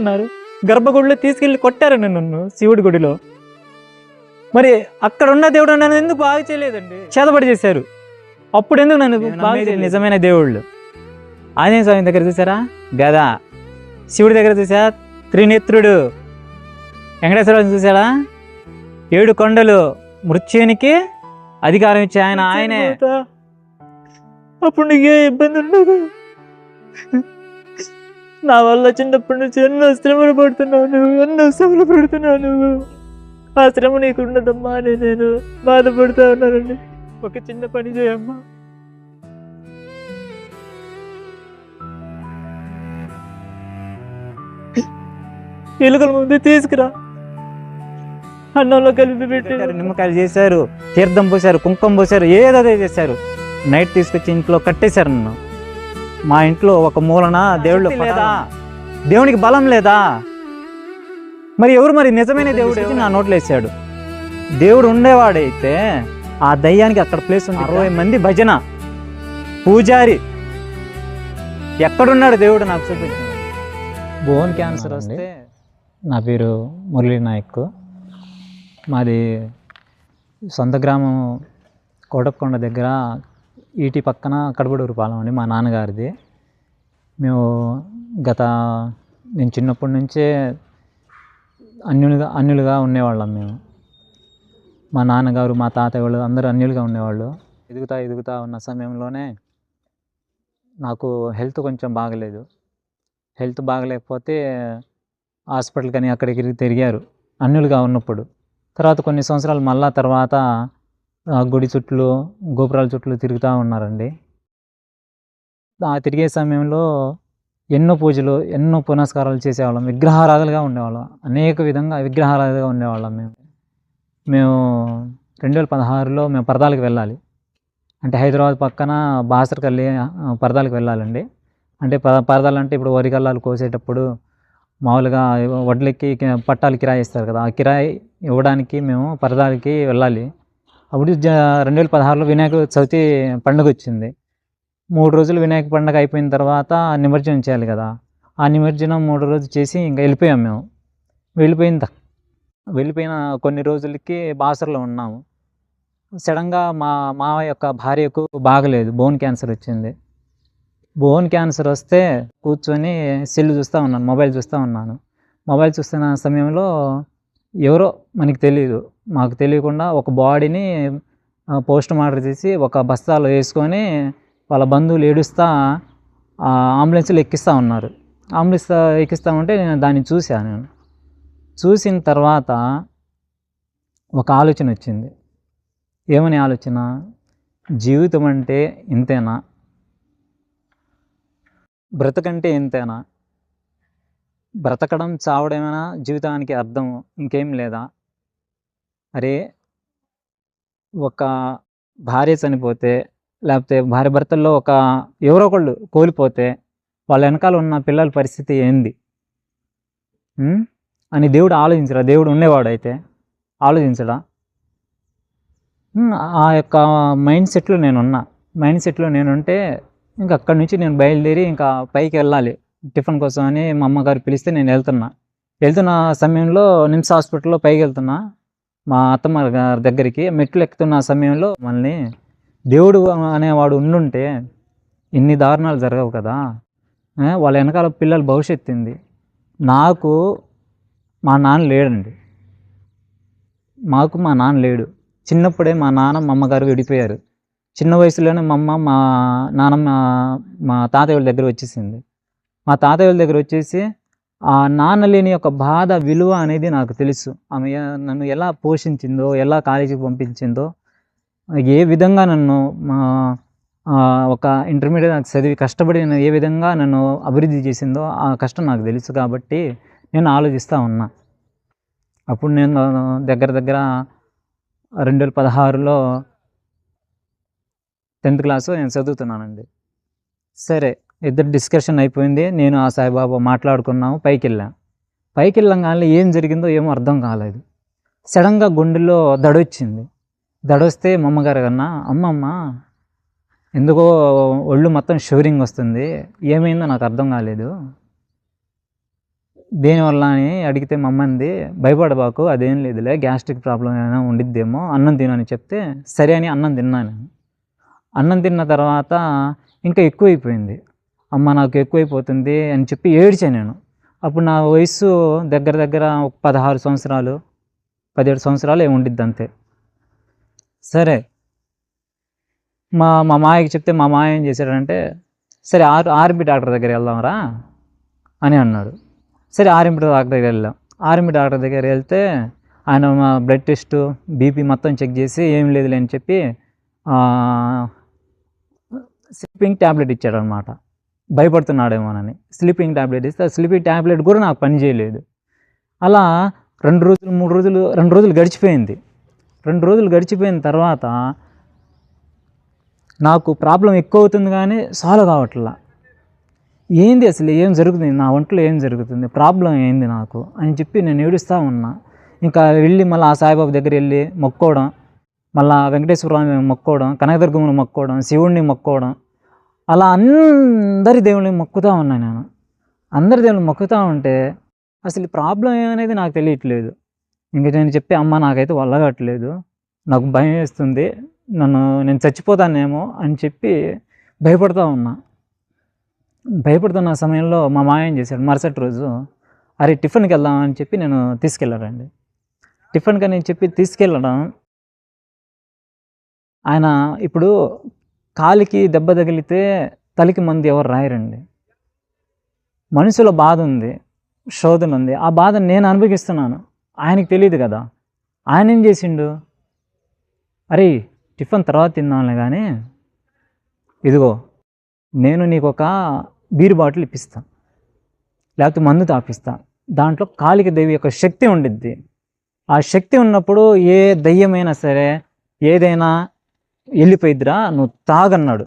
కొట్టుకుంటున్నారు. గర్భగుడిలో తీసుకెళ్ళి కొట్టారండి నన్ను శివుడి గుడిలో. మరి అక్కడ ఉన్న దేవుడు నన్ను ఎందుకు బాగా చేయలేదండి? చేతబడి చేశారు. అప్పుడు ఎందుకు నన్ను బాగా చేయలేదు? నిజమైన దేవుళ్ళు ఆంజనేయ స్వామి దగ్గర చూసారా గద, శివుడి దగ్గర చూసా త్రినేత్రుడు, వెంకటేశ్వరరావు చూసాడా 7 కొండలు, మృత్యునికి అధికారం ఇచ్చే ఆయనే. అప్పుడు నీకు ఏ ఇబ్బంది ఉండదు. నా వల్ల చిన్నప్పటి నుంచి ఎన్నో శ్రమలు పడుతున్నావు నువ్వు, ఎన్నో శ్రమలు పడుతున్నావు నువ్వు. ఆ శ్రమ నీకు ఉండదమ్మా అని నేను బాధపడుతూ ఉన్నానండి. ఒక చిన్న పని చేయమ్మా. ఎలుకల ముందు తీసుకురా, అన్నంలో కలిపి పెట్టారు, నిమ్మకాయలు చేశారు, తీర్థం పోసారు, కుంకుమ పోసారు, ఏదో చేశారు. నైట్ తీసుకొచ్చి ఇంట్లో కట్టేశారు నన్ను. మా ఇంట్లో ఒక మూలన దేవుళ్ళు లేదా? దేవునికి బలం లేదా? మరి ఎవరు మరి నిజమైన దేవుడు నా నోట్లో వేసాడు? దేవుడు ఉండేవాడైతే ఆ దయ్యానికి అక్కడ ప్లేస్ ఉంది. 60 మంది భజన, పూజారి, ఎక్కడున్నాడు దేవుడు నాకు చూపించాడు. బోన్ క్యాన్సర్ వస్తే, నా పేరు మురళీ నాయక్, మాది సొంత గ్రామం కోటప్పకొండ దగ్గర ఈటి పక్కన కడపడూరు పాలెం అండి మా నాన్నగారిది. మేము నేను చిన్నప్పటి నుంచే అన్యులుగా ఉండేవాళ్ళం మేము. మా నాన్నగారు, మా తాతయ్య వాళ్ళు అందరూ అన్యులుగా ఉండేవాళ్ళు. ఎదుగుతా ఉన్న సమయంలోనే నాకు హెల్త్ కొంచెం బాగలేదు. హెల్త్ బాగలేకపోతే హాస్పిటల్ కానీ అక్కడికి తిరిగారు అన్యులుగా ఉన్నప్పుడు. తర్వాత కొన్ని సంవత్సరాలు మళ్ళా తర్వాత గుడి చుట్టూ, గోపురాల చుట్టూ తిరుగుతూ ఉన్నారండి. ఆ తిరిగే సమయంలో ఎన్నో పూజలు, ఎన్నో పునస్కారాలు చేసేవాళ్ళం. విగ్రహారాధులుగా ఉండేవాళ్ళం, అనేక విధంగా విగ్రహారాధులుగా ఉండేవాళ్ళం. మేము 2016లో మేము పరదాలకు వెళ్ళాలి. అంటే హైదరాబాద్ పక్కన బాసరకల్లి పరదాలకు వెళ్ళాలండి. అంటే పరదాలు అంటే ఇప్పుడు వరి కల్లాలు కోసేటప్పుడు మామూలుగా వడ్లకి పట్టాలు కిరాయి ఇస్తారు కదా, ఆ కిరాయి ఇవ్వడానికి మేము పరదాలకి వెళ్ళాలి. అప్పుడు 2016లో వినాయక చవితి పండుగ వచ్చింది. 3 రోజులు వినాయక పండుగ అయిపోయిన తర్వాత నిమజ్జనం చేయాలి కదా. ఆ నిమజ్జనం 3 రోజులు చేసి ఇంకా వెళ్ళిపోయాం మేము. వెళ్ళిపోయిన కొన్ని రోజులకి బాసరలో ఉన్నాము. సడన్గా మా యొక్క భార్యకు బాగలేదు, బోన్ క్యాన్సర్ వచ్చింది. బోన్ క్యాన్సర్ వస్తే కూర్చొని సెల్ చూస్తూ ఉన్నాను, మొబైల్ చూస్తూ ఉన్నాను. మొబైల్ చూస్తున్న సమయంలో ఎవరో మనకి తెలియదు, మాకు తెలియకుండా ఒక బాడీని పోస్ట్ మార్టం చేసి ఒక బస్తాలో వేసుకొని వాళ్ళ బంధువులు ఏడుస్తూ అంబులెన్స్లో ఎక్కిస్తూ ఉన్నారు. అంబులెన్స్ ఎక్కిస్తూ ఉంటే నేను దాన్ని చూశాను. చూసిన తర్వాత ఒక ఆలోచన వచ్చింది. ఏమని ఆలోచన? జీవితం అంటే ఇంతేనా? బ్రతకంటే ఇంతేనా? బ్రతకడం, చావడమేనా జీవితానికి అర్థం? ఇంకేం లేదా? అరే, ఒక భార్య చనిపోతే, లేకపోతే భార్య భర్తల్లో ఎవరో ఒకళ్ళు కోల్పోతే వాళ్ళ వెనకాల ఉన్న పిల్లల పరిస్థితి ఏంది అని దేవుడు ఆలోచించడా? దేవుడు ఉండేవాడు అయితే ఆలోచించడా? ఆ యొక్క మైండ్ సెట్లో నేనుంటే ఇంకా అక్కడి నుంచి నేను బయలుదేరి ఇంకా పైకి వెళ్ళాలి టిఫిన్ కోసం అని మా అమ్మగారు పిలిస్తే నేను వెళ్తున్న సమయంలో నిమ్స్ హాస్పిటల్లో పైకి వెళ్తున్నా మా అత్తమ్మ గారి దగ్గరికి. మెట్లు ఎక్కుతున్న సమయంలో మనల్ని దేవుడు అనేవాడు ఉండుంటే ఇన్ని దారుణాలు జరగవు కదా. వాళ్ళ వెనకాల పిల్లల భవిష్యత్తు ఉంది. నాకు మా నాన్న లేడండి, మా నాన్న లేడు. చిన్నప్పుడే మా నాన్న మా అమ్మగారు విడిపోయారు. చిన్న వయసులోనే మా అమ్మ మా నాన్నమ్మ మా తాతయ్య వాళ్ళ దగ్గర వచ్చేసింది. మా తాతయ్య వాళ్ళ దగ్గర వచ్చేసి ఆ నాన్న లేని యొక్క బాధ, విలువ అనేది నాకు తెలుసు. ఆమె నన్ను ఎలా పోషించిందో, ఎలా కాలేజీకి పంపించిందో, ఏ విధంగా నన్ను ఒక ఇంటర్మీడియట్ చదివి కష్టపడి ఏ విధంగా నన్ను అభివృద్ధి చేసిందో ఆ కష్టం నాకు తెలుసు. కాబట్టి నేను ఆలోచిస్తూ ఉన్నా. అప్పుడు నేను దగ్గర 2016లో 10th క్లాసు నేను చదువుతున్నానండి. సరే, ఇద్దరు డిస్కషన్ అయిపోయింది. నేను ఆ సాయిబాబా మాట్లాడుకున్నాము. పైకి వెళ్ళంగానే ఏం జరిగిందో ఏమో అర్థం కాలేదు. సడన్గా గుండెల్లో దడొచ్చింది. దడొస్తే మా అమ్మగారు కన్నా, అమ్మమ్మ ఎందుకో ఒళ్ళు మొత్తం షివరింగ్ వస్తుంది, ఏమైందో నాకు అర్థం కాలేదు, దేనివల్ల అని అడిగితే మా అమ్మంది, భయపడబాకు అదేం లేదులే, గ్యాస్ట్రిక్ ప్రాబ్లం ఏమైనా ఉండిద్దేమో, అన్నం తిను అని చెప్తే సరే అని అన్నం తిన్నాను. అన్నం తిన్న తర్వాత ఇంకా ఎక్కువైపోయింది. అమ్మ నాకు ఎక్కువైపోతుంది అని చెప్పి ఏడ్చాను నేను. అప్పుడు నా వయస్సు దగ్గర దగ్గర ఒక 16 సంవత్సరాలు 17 సంవత్సరాలు ఏమి ఉండిద్ది అంతే. సరే మా మా మాయకి చెప్తే మా మాయ ఏం చేశాడంటే, సరే ఆర్ఎంపీ డాక్టర్ దగ్గర వెళ్దాంరా అని అన్నాడు. సరే ఆర్ఎంపీ డాక్టర్ దగ్గర వెళ్ళాం. ఆర్ఎంపీ డాక్టర్ దగ్గర వెళ్తే ఆయన మా బ్లడ్ టెస్ట్ బీపీ మొత్తం చెక్ చేసి ఏం లేదులే అని చెప్పి స్లీపింగ్ ట్యాబ్లెట్ ఇచ్చాడనమాట. భయపడుతున్నాడేమోనని స్లీపింగ్ ట్యాబ్లెట్ ఇస్తే ఆ స్లీపింగ్ ట్యాబ్లెట్ కూడా నాకు పని చేయలేదు. అలా 2 రోజులు 3 రోజులు 2 రోజులు గడిచిపోయింది. 2 రోజులు గడిచిపోయిన తర్వాత నాకు ప్రాబ్లం ఎక్కువ అవుతుంది కానీ సాల్వ్ కావట్లా. ఏంది అసలు ఏం జరుగుతుంది, నా ఒంట్లో ఏం జరుగుతుంది, ప్రాబ్లం ఏంది నాకు అని చెప్పి నేను ఏడుస్తూ ఉన్నా. ఇంకా వెళ్ళి మళ్ళీ ఆ సాయిబాబా దగ్గర వెళ్ళి మొక్కోవడం, మళ్ళీ వెంకటేశ్వర స్వామి మొక్కోవడం, కనకదుర్గమ్మను మొక్కోవడం, శివుడిని మొక్కోవడం, అలా అందరి దేవుళ్ళని మొక్కుతూ ఉన్నాను నేను. అందరి దేవుళ్ళని మొక్కుతూ ఉంటే అసలు ప్రాబ్లం ఏమనేది నాకు తెలియట్లేదు. ఇంక నేను చెప్పి అమ్మ నాకైతే వల్లగట్లేదు, నాకు భయం వేస్తుంది, నేను చచ్చిపోతానేమో అని చెప్పి భయపడుతూ ఉన్నా. భయపడుతున్న సమయంలో మా మాయ ఏం చేశాడు, మరుసటి రోజు అరే టిఫిన్కి వెళ్దామని చెప్పి నేను తీసుకెళ్ళాడండి. టిఫిన్కి అని చెప్పి తీసుకెళ్ళడం, ఆయన ఇప్పుడు కాలికి దెబ్బ తగిలితే తలికి మందు ఎవరు రాయరండి. మనుషుల బాధ ఉంది, శోధన ఉంది, ఆ బాధ నేను అనుభవిస్తున్నాను, ఆయనకి తెలియదు కదా. ఆయన ఏం చేసిండు, అరే టిఫిన్ తర్వాత తిందాంలే కానీ ఇదిగో నేను నీకు ఒక బీర్ బాటిల్ ఇప్పిస్తాను, లేకపోతే మందు తాపిస్తా, దాంట్లో కాళిక దేవి యొక్క శక్తి ఉండిద్ది. ఆ శక్తి ఉన్నప్పుడు ఏ దయ్యమైనా సరే ఏదైనా వెళ్ళిపోయిద్దిరా, నువ్వు తాగన్నాడు.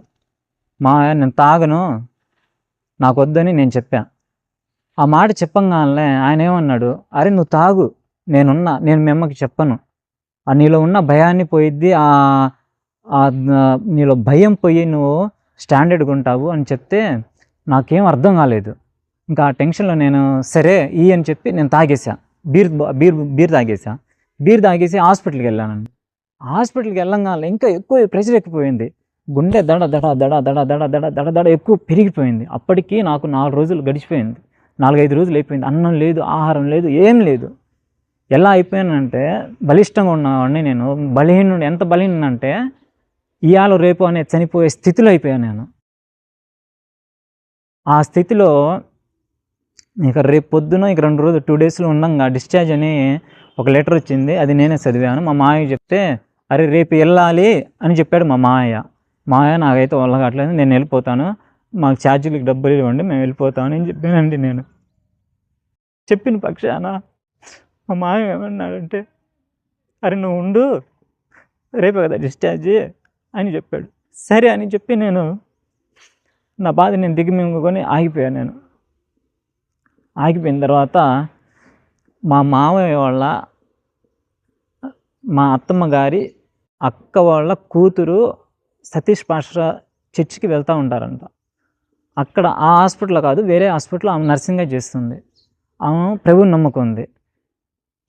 నేను తాగను, నాకు వద్దని నేను చెప్పాను. ఆ మాట చెప్పంగానే ఆయన ఏమన్నాడు, అరే నువ్వు తాగు, నేను మీ అమ్మకి చెప్పను, ఆ నీలో ఉన్న భయాన్ని పోయిద్ది, నీలో భయం పోయి నువ్వు స్టాండర్డ్గా ఉంటావు అని చెప్తే నాకేం అర్థం కాలేదు. ఇంకా ఆ టెన్షన్లో నేను సరే అని చెప్పి నేను తాగేసా, బీర్ తాగేసా. బీర్ తాగేసి హాస్పిటల్కి వెళ్ళానండి. హాస్పిటల్కి వెళ్ళంగానే ఇంకా ఎక్కువ ప్రెషర్ ఎక్కిపోయింది, గుండె దడ దడ దడ దడ దడ దడ దడ దడ ఎక్కువ పెరిగిపోయింది. అప్పటికి నాకు 4 రోజులు గడిచిపోయింది, 4-5 రోజులు అయిపోయింది. అన్నం లేదు, ఆహారం లేదు, ఏం లేదు. ఎలా అయిపోయానంటే బలిష్టంగా ఉన్నవాడిని నేను, బలహీనుడు. ఎంత బలహీనంటే ఇవాళ రేపు అనే చనిపోయే స్థితిలో అయిపోయాను నేను. ఆ స్థితిలో ఇక రేపు పొద్దున ఇక 2 రోజులు 2 డేస్లో ఉండగా డిశ్చార్జ్ అని ఒక లెటర్ వచ్చింది, అది నేనే చదివాను. మా మామయ్య చెప్తే అరే రేపు వెళ్ళాలి అని చెప్పాడు మా మామయ్య. నాకైతే వల్ల కావట్లేదు, నేను వెళ్ళిపోతాను, మాకు ఛార్జీలకు డబ్బులు ఇవ్వండి, మేము వెళ్ళిపోతామని చెప్పానండి. నేను చెప్పిన పక్షాన మా మామయ్య ఏమన్నాడంటే, అరే నువ్వు ఉండు, రేపే కదా డిశ్చార్జ్ అని చెప్పాడు. సరే అని చెప్పి నేను నా బాధ నేను దిగమింగుకొని ఆగిపోయాను. నేను ఆగిపోయిన తర్వాత మా మామయ్య వాళ్ళ మా అత్తమ్మ గారి అక్క వాళ్ళ కూతురు సతీష్ పాస్టర్ చర్చికి వెళ్తూ ఉంటారంట. అక్కడ ఆ హాస్పిటల్ కాదు, వేరే హాస్పిటల్ ఆమె నర్సింగ్గా చేస్తుంది. ఆమె ప్రభువుని నమ్ముకుంది.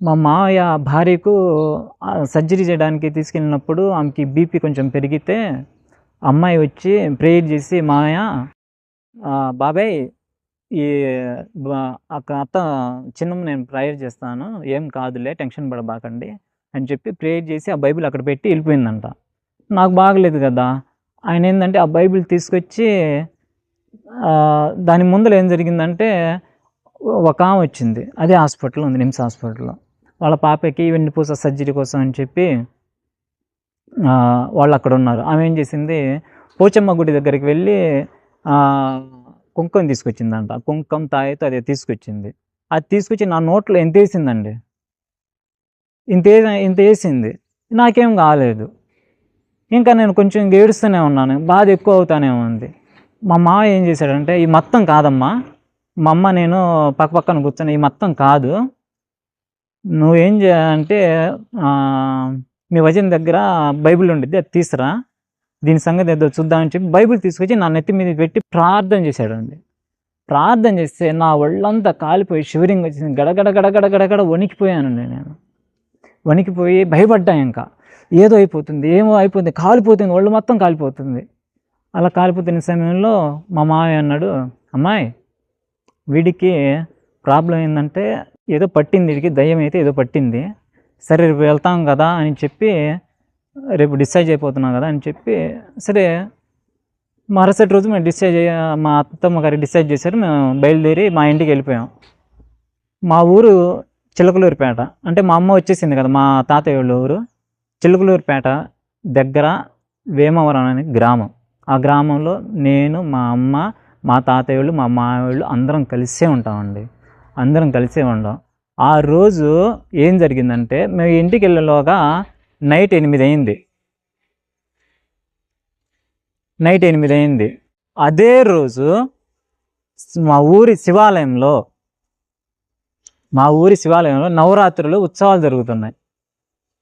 మా మామయ్య భార్యకు సర్జరీ చేయడానికి తీసుకెళ్ళినప్పుడు ఆమెకి బీపీ కొంచెం పెరిగితే అమ్మాయి వచ్చి ప్రేయర్ చేసి, మామయ్య బాబాయ్ ఈ అత్త చిన్నమ్మ నేను ప్రేయర్ చేస్తాను, ఏం కాదులే, టెన్షన్ పడబాకండి అని చెప్పి ప్రేయర్ చేసి ఆ బైబిల్ అక్కడ పెట్టి వెళ్ళిపోయిందంట. నాకు బాగలేదు కదా. ఆయన ఏంటంటే ఆ బైబిల్ తీసుకొచ్చి దాని ముందర ఏం జరిగిందంటే ఒక ఆమె వచ్చింది, అదే హాస్పిటల్ ఉంది, నిమ్స్ హాస్పిటల్లో. వాళ్ళ పాపకి వెన్నుపూస సర్జరీ కోసం అని చెప్పి వాళ్ళు అక్కడ ఉన్నారు. ఆమె ఏం చేసింది, పోచమ్మ గుడి దగ్గరికి వెళ్ళి కుంకుమ తీసుకొచ్చిందంట. కుంకుమ తాయితో అదే తీసుకొచ్చింది. అది తీసుకొచ్చి నా నోట్లో ఎంత వేసిందండి, ఇంత వేసింది. నాకేం కాలేదు. ఇంకా నేను కొంచెం ఏడుస్తూనే ఉన్నాను, బాధ ఎక్కువ అవుతానే ఉంది. మా మామ ఏం చేశాడంటే, ఈ మొత్తం కాదమ్మా, మా అమ్మ నేను పక్కన కూర్చొని, ఈ మొత్తం కాదు, నువ్వేం చేయాలంటే మీ వజన్ దగ్గర బైబిల్ ఉండిద్ది, అది తీసురా, దీని సంగతి ఏదో చూద్దామని చెప్పి బైబిల్ తీసుకొచ్చి నా నెత్తి మీద పెట్టి ప్రార్థన చేశాడండి. ప్రార్థన చేస్తే నా ఒళ్ళంతా కాలిపోయి షివరింగ్ వచ్చింది, గడగడ గడగడ గడగడ వణికిపోయానండి. నేను వణికిపోయి భయపడ్డా. ఇంకా ఏదో అయిపోతుంది, ఏమో అయిపోతుంది, కాలిపోతుంది, ఒళ్ళు మొత్తం కాలిపోతుంది. అలా కాలిపోతున్న సమయంలో మా మామయ్య అన్నాడు, అమ్మాయి వీడికి ప్రాబ్లం ఏంటంటే ఏదో పట్టింది, వీడికి దయ్యం అయితే ఏదో పట్టింది, సరే రేపు వెళ్తాం కదా అని చెప్పి, రేపు డిశ్చార్జ్ అయిపోతున్నాం కదా అని చెప్పి, సరే మరుసటి రోజు మేము మా అత్తమ్మ గారికి డిశ్చార్జ్ చేశారు. మేము బయలుదేరి మా ఇంటికి వెళ్ళిపోయాం. మా ఊరు చిలకలూరిపేట, అంటే మా అమ్మ వచ్చేసింది కదా, మా తాతయ్య వాళ్ళ ఊరు చిలకలూరిపేట దగ్గర వేమవరం అనే గ్రామం. ఆ గ్రామంలో నేను, మా అమ్మ, మా తాతయ్య వాళ్ళు, మా మామయ్య వాళ్ళు అందరం కలిసే ఉంటామండి. అందరం కలిసే ఉంటాం. ఆ రోజు ఏం జరిగిందంటే, మేము ఇంటికి వెళ్ళేలోగా నైట్ 8 అయింది. అదే రోజు మా ఊరి శివాలయంలో నవరాత్రులు ఉత్సవాలు జరుగుతున్నాయి.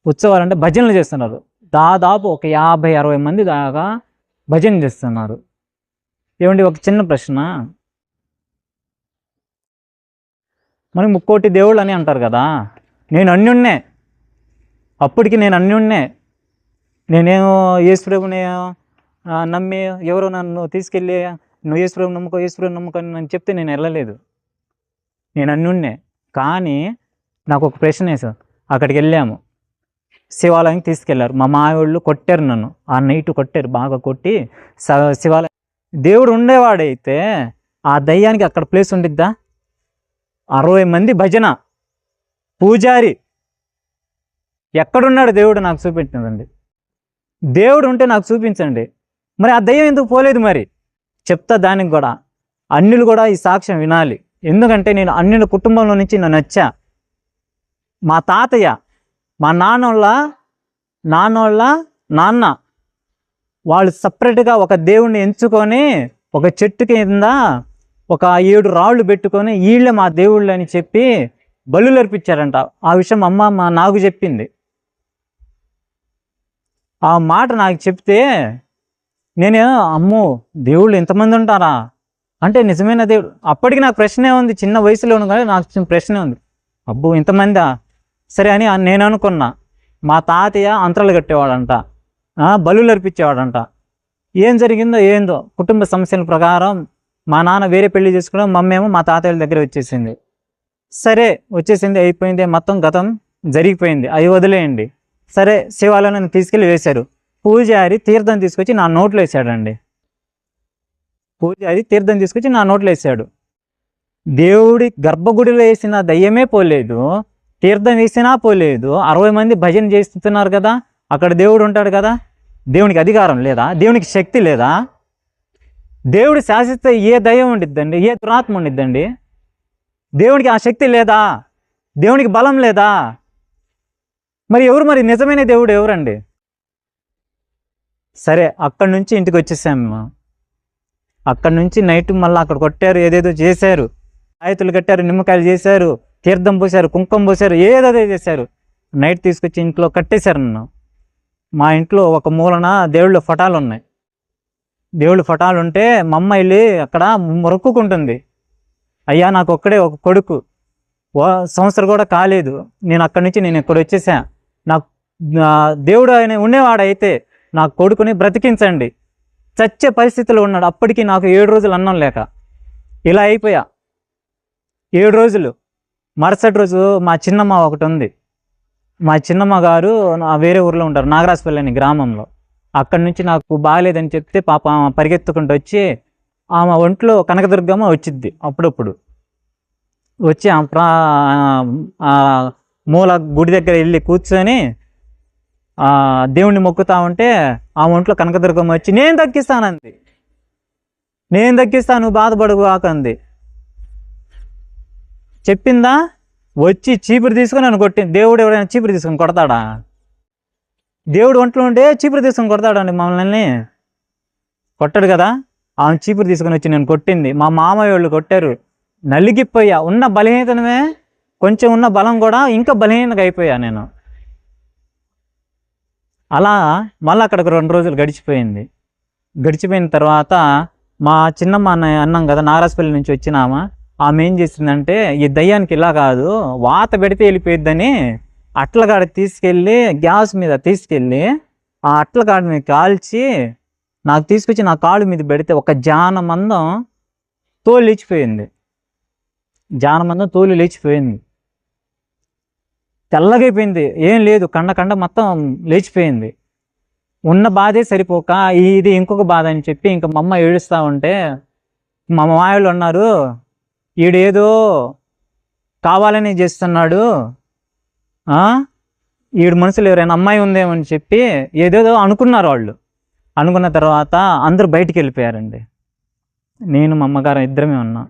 ఉత్సవాలు అంటే భజనలు చేస్తున్నారు. దాదాపు ఒక 50-60 మంది దాకా భజన చేస్తున్నారు. ఏమండి, ఒక చిన్న ప్రశ్న, మనకి 3 దేవుళ్ళు అని అంటారు కదా, నేను అన్యున్నే. అప్పటికి నేను అన్యున్నే. నేనేమో యేసుప్రభుని నమ్మి ఎవరో నన్ను తీసుకెళ్ళి నువ్వు యేసుప్రభు నమ్ముకో అని నేను చెప్తే నేను వెళ్ళలేదు. నేను అన్యున్నే. కానీ నాకు ఒక ప్రశ్న వేసాను. అక్కడికి వెళ్ళాము, శివాలయానికి తీసుకెళ్లారు. మా మావాళ్ళు కొట్టారు నన్ను, ఆ నైట్ కొట్టారు, బాగా కొట్టి శివాలయం. దేవుడు ఉండేవాడైతే ఆ దయ్యానికి అక్కడ ప్లేస్ ఉండిద్దా? 60 మంది భజన, పూజారి, ఎక్కడున్నాడు దేవుడు నాకు చూపించండి. దేవుడు ఉంటే నాకు చూపించండి. మరి ఆ దయ్యం ఎందుకు పోలేదు? మరి చెప్తా, దానికి కూడా అన్యులు కూడా ఈ సాక్ష్యం వినాలి. ఎందుకంటే నేను అన్యుల కుటుంబంలో నుంచి నన్ను వచ్చా. మా తాతయ్య, మా నాన్నోళ్ళ నాన్న వాళ్ళు సపరేట్గా ఒక దేవుణ్ణి ఎంచుకొని ఒక చెట్టు కింద ఒక 7 రాళ్ళు పెట్టుకొని వీళ్ళే మా దేవుళ్ళు అని చెప్పి బలులు అర్పించారంట. ఆ విషయం అమ్మ నాకు చెప్పింది. ఆ మాట నాకు చెప్తే నేనే, అమ్మో దేవుళ్ళు ఇంతమంది ఉంటారా అంటే నిజమైన దేవుడు. అప్పటికి నాకు ప్రశ్నే ఉంది, చిన్న వయసులో కానీ నాకు ప్రశ్నే ఉంది, అబ్బో ఇంతమందా, సరే అని నేను అనుకున్నా. మా తాతయ్య అంతరాలు కట్టేవాడంట, బలులు అర్పించేవాడంట. ఏం జరిగిందో ఏందో, కుటుంబ సమస్యల ప్రకారం మా నాన్న వేరే పెళ్లి చేసుకోవడం, మమ్మేమో మా తాతయ్యల దగ్గర వచ్చేసింది. సరే వచ్చేసింది, అయిపోయింది, మొత్తం గతం జరిగిపోయింది, అవి వదిలేయండి. సరే శివాలయాన్ని తీసుకెళ్ళి వేశారు. పూజారి తీర్థం తీసుకొచ్చి నా నోట్లో వేసాడండి. వేసాడు. దేవుడి గర్భగుడిలో వేసిన దయ్యమే పోలేదు, తీర్థం వేసినా పోలేదు. 60 మంది భజన చేస్తున్నారు కదా, అక్కడ దేవుడు ఉంటాడు కదా. దేవునికి అధికారం లేదా? దేవునికి శక్తి లేదా? దేవుడు శాసిస్తే ఏ దయ్యం ఉండిద్దండి, ఏ దురాత్మ ఉండిద్దండి? దేవునికి ఆ శక్తి లేదా? దేవునికి బలం లేదా? మరి ఎవరు? మరి నిజమైన దేవుడు ఎవరండి? సరే అక్కడి నుంచి ఇంటికి వచ్చేసాము. అక్కడి నుంచి నైట్ మళ్ళీ అక్కడ కొట్టారు, ఏదేదో చేశారు, ఆయుతులు కట్టారు, నిమ్మకాయలు చేశారు, తీర్థం పోసారు, కుంకుమ పోసారు, ఏదేదో చేశారు. నైట్ తీసుకొచ్చి ఇంట్లో కట్టేశారు నన్ను. మా ఇంట్లో ఒక మూలన దేవుళ్ళ ఫటాలు ఉన్నాయి. దేవుళ్ళ ఫటాలు ఉంటే మా అమ్మ వెళ్ళి అక్కడ మొక్కుకుంటుంది, అయ్యా నాకు ఒక్కడే ఒక కొడుకు, సంవత్సరం కూడా కాలేదు, నేను అక్కడి నుంచి నేను ఇక్కడ వచ్చేసా, నాకు దేవుడు ఆయన ఉండేవాడైతే నా కొడుకుని బ్రతికించండి. చచ్చే పరిస్థితిలో ఉన్నాడు. అప్పటికి నాకు 7 రోజులు అన్నం లేక ఇలా అయిపోయా. 7 రోజులు. మరుసటి రోజు మా చిన్నమ్మ ఒకటి ఉంది, మా చిన్నమ్మ గారు వేరే ఊర్లో ఉంటారు, నాగరాజపల్లి అని గ్రామంలో. అక్కడి నుంచి నాకు బాగాలేదని చెప్తే పాప పరిగెత్తుకుంటూ వచ్చి ఆమె ఒంట్లో కనకదుర్గమ్మ వచ్చిద్ది అప్పుడప్పుడు. వచ్చి మూల గుడి దగ్గర వెళ్ళి కూర్చొని దేవుణ్ణి మొక్కుతా ఉంటే ఆ ఒంట్లో కనకదుర్గమ్మ వచ్చి నేను దక్కిస్తానంది. నేను దక్కిస్తాను, నువ్వు బాధపడకు ఆకంది. చెప్పిందా? వచ్చి చీపురు తీసుకొని నన్ను కొట్టి. దేవుడు ఎవరైనా చీపురు తీసుకొని కొడతాడా? దేవుడు ఒంట్లో ఉంటే చీపురు తీసుకొని కొడతాడండి మమ్మల్ని? కొట్టాడు కదా. ఆమె చీపురు తీసుకొని వచ్చి నేను కొట్టింది. మా మామయ్య వాళ్ళు కొట్టారు. నలిగిపోయా. ఉన్న బలహీనతమే, కొంచెం ఉన్న బలం కూడా ఇంకా బలహీనంగా అయిపోయా నేను. అలా మళ్ళీ అక్కడికి 2 రోజులు గడిచిపోయింది. గడిచిపోయిన తర్వాత మా చిన్నమ్మ అన్నాం కదా, నారాజపల్లి నుంచి వచ్చినామా, ఆమె ఏం చేసిందంటే ఈ దయ్యానికి ఇలా కాదు, వాత పెడితే వెళ్ళిపోయిద్దని అట్లగాడ తీసుకెళ్ళి గ్యాస్ మీద తీసుకెళ్ళి ఆ అట్లగాడ మీద కాల్చి నాకు తీసుకొచ్చి నా కాళ్ళు మీద పెడితే ఒక జానమందం తోలు లేచిపోయింది. జానమందం తోలు లేచిపోయింది, తెల్లగైపోయింది, ఏం లేదు, కండ మొత్తం లేచిపోయింది. ఉన్న బాధే సరిపోక ఇది ఇంకొక బాధ అని చెప్పి ఇంకా మా అమ్మ ఏడుస్తూ ఉంటే మా మామయ్యలు ఉన్నారు, ఈడేదో కావాలని చేస్తున్నాడు, ఈడు మనసులో ఎవరైనా అమ్మాయి ఉందేమని చెప్పి ఏదేదో అనుకున్నారు వాళ్ళు. అనుకున్న తర్వాత అందరూ బయటికి వెళ్ళిపోయారండి. నేను మా అమ్మగారు ఇద్దరమే ఉన్నా.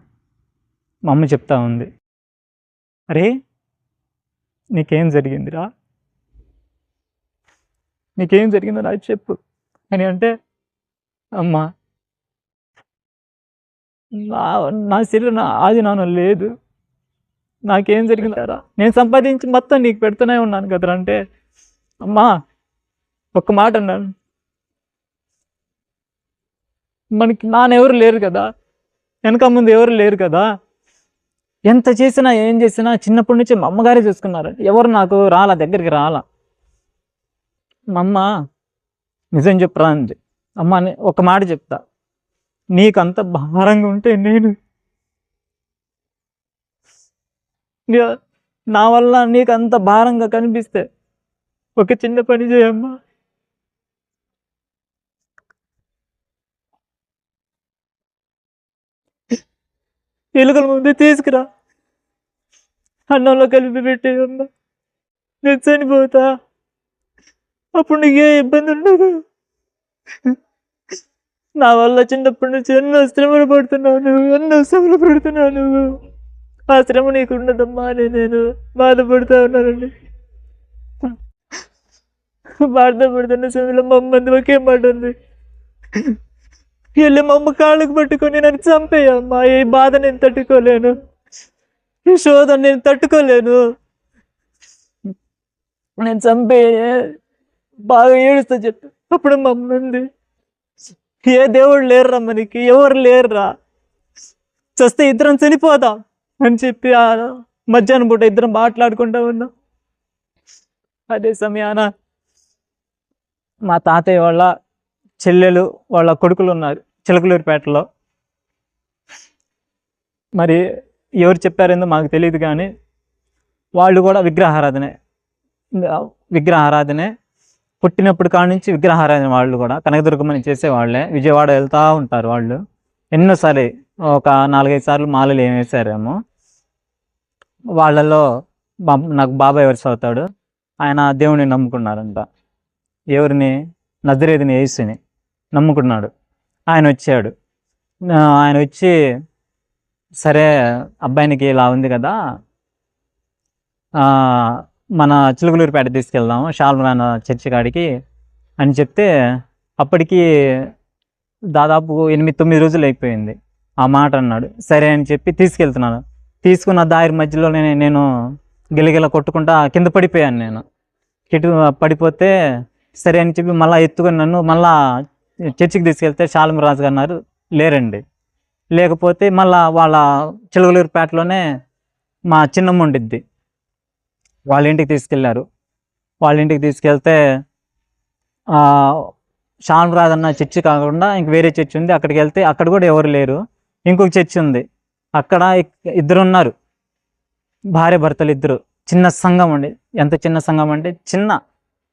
మా అమ్మ చెప్తా ఉంది, అరే నీకేం జరిగిందిరా, నీకేం జరిగిందో నాకు చెప్పు అని అంటే, అమ్మ నా శరీరం ఆది నాన్న లేదు, నాకేం జరిగిందారా, నేను సంపాదించి మొత్తం నీకు పెడుతూనే ఉన్నాను కదరా అంటే, అమ్మా ఒక్క మాట అన్నాను, మనకి నాన్నెవరు లేరు కదా, వెనక ముందు ఎవరు లేరు కదా, ఎంత చేసినా ఏం చేసినా చిన్నప్పటి నుంచి మా అమ్మగారే చూసుకున్నారు, ఎవరు నాకు రాలా, దగ్గరికి రాలా. మా అమ్మ నిజం చెప్పరా అంది. అమ్మ ఒక మాట చెప్తా, నీకంత భారంగా ఉంటే నేను నా వల్ల నీకు అంత భారంగా కనిపిస్తే ఒక చిన్న పని చేయమ్మా, ఎలుకల ముందు తీసుకురా, అన్నంలో కలిపి పెట్టేయమ్మా, నేను చనిపోతా, అప్పుడు నీకు ఏ ఇబ్బంది ఉండదు. నా వల్ల చిన్నప్పటి నుంచి ఎన్నో శ్రమలు పడుతున్నావు నువ్వు, ఎన్నో శ్రమలు పడుతున్నావు నువ్వు, ఆ శ్రమ నీకు ఉండదమ్మా అని నేను బాధపడుతూ ఉన్నానండి. బాధపడుతున్న సమయంలో మా అమ్మ ఒకే మాట ఉంది, వెళ్ళి మా అమ్మ కాళ్ళకు పట్టుకొని నన్ను చంపేయమ్మా, ఈ బాధ నేను తట్టుకోలేను, ఈ శోధన నేను తట్టుకోలేను, నేను చంపేయ బాగా ఏడుస్తా చెప్పి. అప్పుడు మా అమ్మ ఉంది, ఏ దేవుడు లేరురా మనకి, ఎవరు లేరురా, చస్తే ఇద్దరం చనిపోదాం అని చెప్పి ఆ మధ్యాహ్నం పూట ఇద్దరం మాట్లాడుకుంటా ఉన్నాం. అదే సమయాన మా తాతయ్య వాళ్ళ చెల్లెలు వాళ్ళ కొడుకులు ఉన్నారు చిలకలూరిపేటలో. మరి ఎవరు చెప్పారేందో మాకు తెలియదు, కానీ వాళ్ళు కూడా విగ్రహారాధనే పుట్టినప్పుడు కాడ నుంచి విగ్రహారాధన. వాళ్ళు కూడా కనకదుర్గమని చేసేవాళ్ళే, విజయవాడ వెళ్తూ ఉంటారు వాళ్ళు. ఎన్నోసారి ఒక 4-5 సార్లు మాలలు ఏం వేసారేమో. వాళ్ళలో నాకు బాబాయ్ వరుస అవుతాడు, ఆయన దేవుడిని నమ్ముకున్నారంట. ఎవరిని? నజరేతుని యేసుని నమ్ముకున్నాడు. ఆయన వచ్చాడు, ఆయన వచ్చి సరే అబ్బాయినికి ఇలా ఉంది కదా, మన చిలుకలూరిపేట తీసుకెళ్దాము షాల్మరాన చర్చి కాడికి అని చెప్తే, అప్పటికి దాదాపు 8-9 రోజులు అయిపోయింది. ఆ మాట అన్నాడు. సరే అని చెప్పి తీసుకెళ్తున్నాను. తీసుకున్న దారి మధ్యలో నేను గిలగిల కొట్టుకుంటా కింద పడిపోయాను. నేను పడిపోతే సరే అని చెప్పి మళ్ళీ ఎత్తుకొని నన్ను మళ్ళా చర్చికి తీసుకెళ్తే షాల్మరాజు గారు అన్నారు లేరండి. లేకపోతే మళ్ళా వాళ్ళ చిలుకలూరిపేటలోనే మా చిన్నమ్మ ఉండిద్ది, వాళ్ళ ఇంటికి తీసుకెళ్ళారు. వాళ్ళ ఇంటికి తీసుకెళ్తే షాల్మరాజు అన్న చర్చి కాకుండా ఇంక వేరే చర్చి ఉంది, అక్కడికి వెళ్తే అక్కడ కూడా ఎవరు లేరు. ఇంకొక చర్చి ఉంది, అక్కడ ఇద్దరు ఉన్నారు, భార్య భర్తలు ఇద్దరు. చిన్న సంఘం అండి. ఎంత చిన్న సంఘం అంటే చిన్న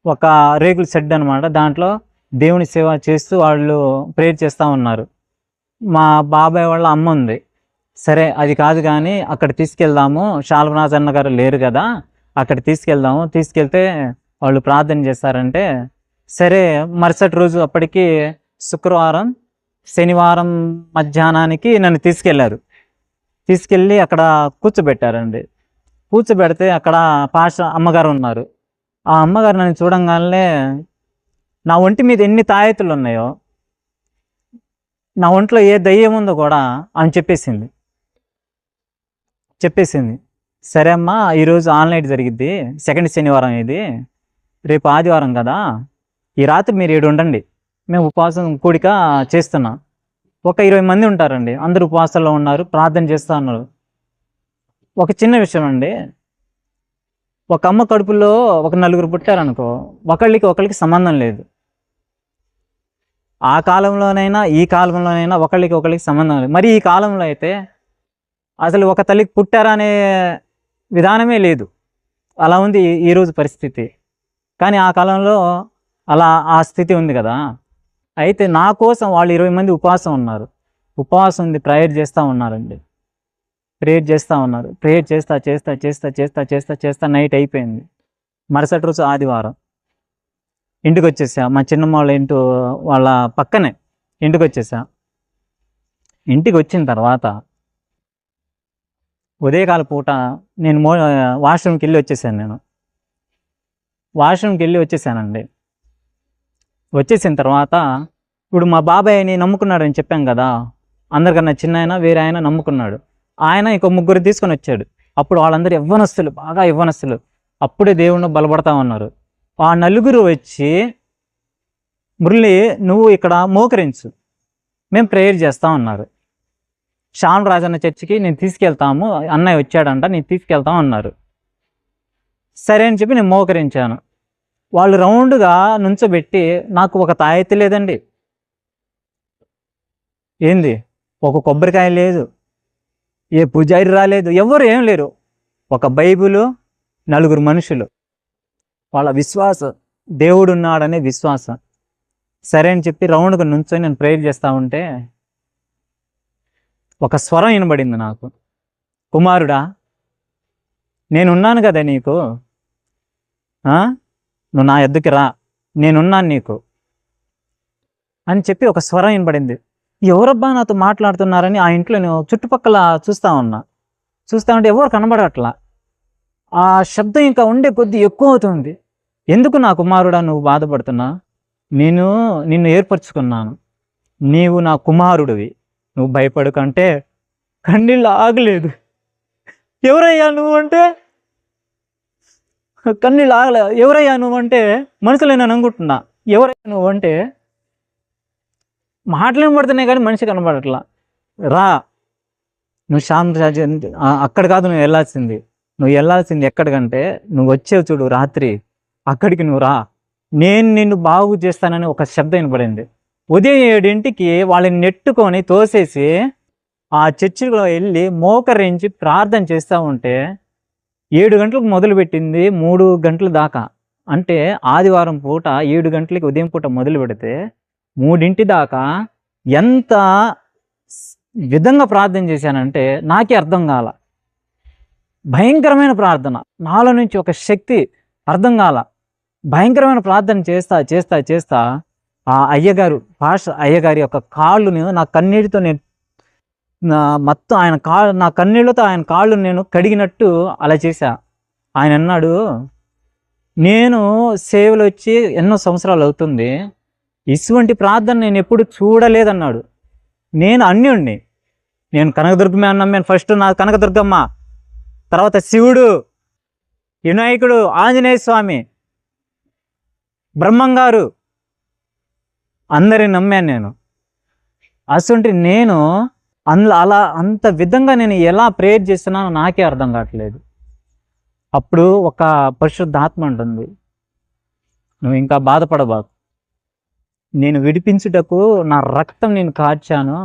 ఒక రేకుల షెడ్ అనమాట. దాంట్లో దేవుని సేవ చేస్తూ వాళ్ళు ప్రేయర్ చేస్తూ ఉన్నారు. మా బాబాయ్ వాళ్ళ అమ్మ ఉంది. సరే అది కాదు కానీ అక్కడ తీసుకెళ్దాము, షాల్మరాజు అన్న గారు లేరు కదా, అక్కడ తీసుకెళ్దాము. తీసుకెళ్తే వాళ్ళు ప్రార్థన చేస్తారంటే సరే. మరుసటి రోజు అప్పటికి శుక్రవారం, శనివారం మధ్యాహ్నానికి నన్ను తీసుకెళ్ళి అక్కడ కూర్చోబెట్టారండి. కూర్చోబెడితే అక్కడ అమ్మగారు ఉన్నారు. ఆ అమ్మగారు నన్ను చూడంగానే నా ఒంటి మీద ఎన్ని తాయెత్తులు ఉన్నాయో, నా ఒంట్లో ఏ దయ్యం ఉందో కూడా అని చెప్పేసింది. సరే అమ్మా, ఈరోజు ఆన్లైన్ జరిగిద్ది, సెకండ్ శనివారం ఇది, రేపు ఆదివారం కదా, ఈ రాత్రి మీరు 7 ఉండండి, మేము ఉపవాసం కూడిక చేస్తున్నాం, ఒక 20 మంది ఉంటారండి, అందరూ ఉపవాసాల్లో ఉన్నారు, ప్రార్థన చేస్తూ ఉన్నారు. ఒక చిన్న విషయం అండి, ఒక అమ్మ కడుపులో ఒక 4 పుట్టారనుకో, ఒకళ్ళకి సంబంధం లేదు. ఆ కాలంలోనైనా ఈ కాలంలోనైనా ఒకళ్ళకి సంబంధం లేదు. మరి ఈ కాలంలో అయితే అసలు ఒక తల్లికి పుట్టారా అనే విధానమే లేదు. అలా ఉంది ఈరోజు పరిస్థితి. కానీ ఆ కాలంలో అలా ఆ స్థితి ఉంది కదా. అయితే నా కోసం వాళ్ళు 20 మంది ఉపవాసం ఉన్నారు. ఉపవాసం ఉంది, ప్రేయర్ చేస్తూ ఉన్నారండి. ప్రేయర్ చేస్తూ ఉన్నారు. ప్రేయర్ చేస్తా నైట్ అయిపోయింది. మరుసటి రోజు ఆదివారం ఇంటికి వచ్చేసా. మా చిన్నమ్మ వాళ్ళ ఇంటి వాళ్ళ పక్కనే ఇంటికి వచ్చేసా. ఇంటికి వచ్చిన తర్వాత ఉదయకాల పూట నేను వాష్రూమ్కి వెళ్ళి వచ్చేసాను. నేను వాష్రూమ్కి వెళ్ళి వచ్చేసానండి. వచ్చేసిన తర్వాత ఇప్పుడు మా బాబాయ్ని నమ్ముకున్నాడని చెప్పాం కదా, అందరికన్నా చిన్న ఆయన వేరే ఆయన నమ్ముకున్నాడు. ఆయన ఇంకో 3 తీసుకొని వచ్చాడు. అప్పుడు వాళ్ళందరూ యవ్వనస్తులు, బాగా యవ్వనస్తులు, అప్పుడే దేవుణ్ణి బలపడతా ఉన్నారు. ఆ 4 వచ్చి, మురళి నువ్వు ఇక్కడ మోకరించు, మేము ప్రేయర్ చేస్తా ఉన్నారు. శ్యామ్ రాజన్న చర్చికి నేను తీసుకెళ్తాము, అన్నయ్య వచ్చాడంట, నేను తీసుకెళ్తాం అన్నారు. సరే అని చెప్పి నేను మోకరించాను. వాళ్ళు రౌండ్గా నుంచోబెట్టి, నాకు ఒక తాయెత్తి లేదండి, ఏంది ఒక కొబ్బరికాయ లేదు, ఏ పూజారి రాలేదు, ఎవరు ఏం లేరు. ఒక బైబిలు, 4 మనుషులు, వాళ్ళ విశ్వాసం, దేవుడు ఉన్నాడనే విశ్వాసం. సరే అని చెప్పి రౌండ్గా నుంచొని నేను ప్రేయర్ చేస్తూ ఉంటే ఒక స్వరం వినబడింది నాకు, కుమారుడా నేనున్నాను కదా నీకు, నువ్వు నా ఎద్దుకి రా, నేనున్నాను నీకు అని చెప్పి ఒక స్వరం వినబడింది. ఎవరబ్బా నాతో మాట్లాడుతున్నారని ఆ ఇంట్లో నేను చుట్టుపక్కల చూస్తూ ఉంటే ఎవరు కనబడట్లా. ఆ శబ్దం ఇంకా ఉండే కొద్దీ ఎక్కువ అవుతుంది. ఎందుకు నా కుమారుడా నువ్వు బాధపడుతున్నా, నేను నిన్ను ఏర్పరచుకున్నాను, నీవు నా కుమారుడివి, నువ్వు భయపడకంటే కన్నీళ్ళు ఆగలేదు. ఎవరయ్యా నువ్వు అంటే కన్నీళ్ళు ఆగలే. ఎవరయ్యా నువ్వు అంటే మనుషులే నేను అనుకుంటున్నా. ఎవరయ్యా నువ్వు అంటే మాటలు వినబడుతున్నాయి కానీ మనిషి కనబడట్లా. రా, నువ్వు శ్యామ్ రాజు అక్కడ కాదు నువ్వు వెళ్ళాల్సింది ఎక్కడికంటే, నువ్వు వచ్చేవి చూడు రాత్రి, అక్కడికి నువ్వు రా, నేను నిన్ను బాగు చేస్తానని ఒక శబ్దం వినపడింది. ఉదయం 7ంటికి వాళ్ళని నెట్టుకొని తోసేసి ఆ చర్చిలో వెళ్ళి మోకరించి ప్రార్థన చేస్తూ ఉంటే 7 గంటలకు మొదలుపెట్టింది 3 గంటల దాకా. అంటే ఆదివారం పూట 7 గంటలకి ఉదయం పూట మొదలు పెడితే 3 దాకా ఎంత విధంగా ప్రార్థన చేశానంటే నాకే అర్థం కాల. భయంకరమైన ప్రార్థన, నాలో నుంచి ఒక శక్తి అర్థం కాల. భయంకరమైన ప్రార్థన చేస్తా ఆ అయ్యగారు, అయ్యగారి యొక్క కాళ్ళుని నా కన్నీటితో నేను మొత్తం నా కన్నీళ్లతో ఆయన కాళ్ళు నేను కడిగినట్టు అలా చేశా. ఆయన అన్నాడు, నేను సేవలు వచ్చి ఎన్నో సంవత్సరాలు అవుతుంది, ఇటువంటి ప్రార్థన నేను ఎప్పుడు చూడలేదన్నాడు. నేను అన్యుణ్ణి, నేను కనకదుర్గమే అన్నాను. ఫస్ట్ నా కనకదుర్గమ్మ, తర్వాత శివుడు, వినాయకుడు, ఆంజనేయ స్వామి, బ్రహ్మంగారు, అందరిని నమ్మాను నేను. అసలు నేను అంత విధంగా నేను ఎలా ప్రేయర్ చేస్తున్నానో నాకే అర్థం కావట్లేదు. అప్పుడు ఒక పరిశుద్ధాత్మ ఉంటుంది, నువ్వు ఇంకా బాధపడబాకు, నేను విడిపించుటకు నా రక్తం నేను కార్చాను,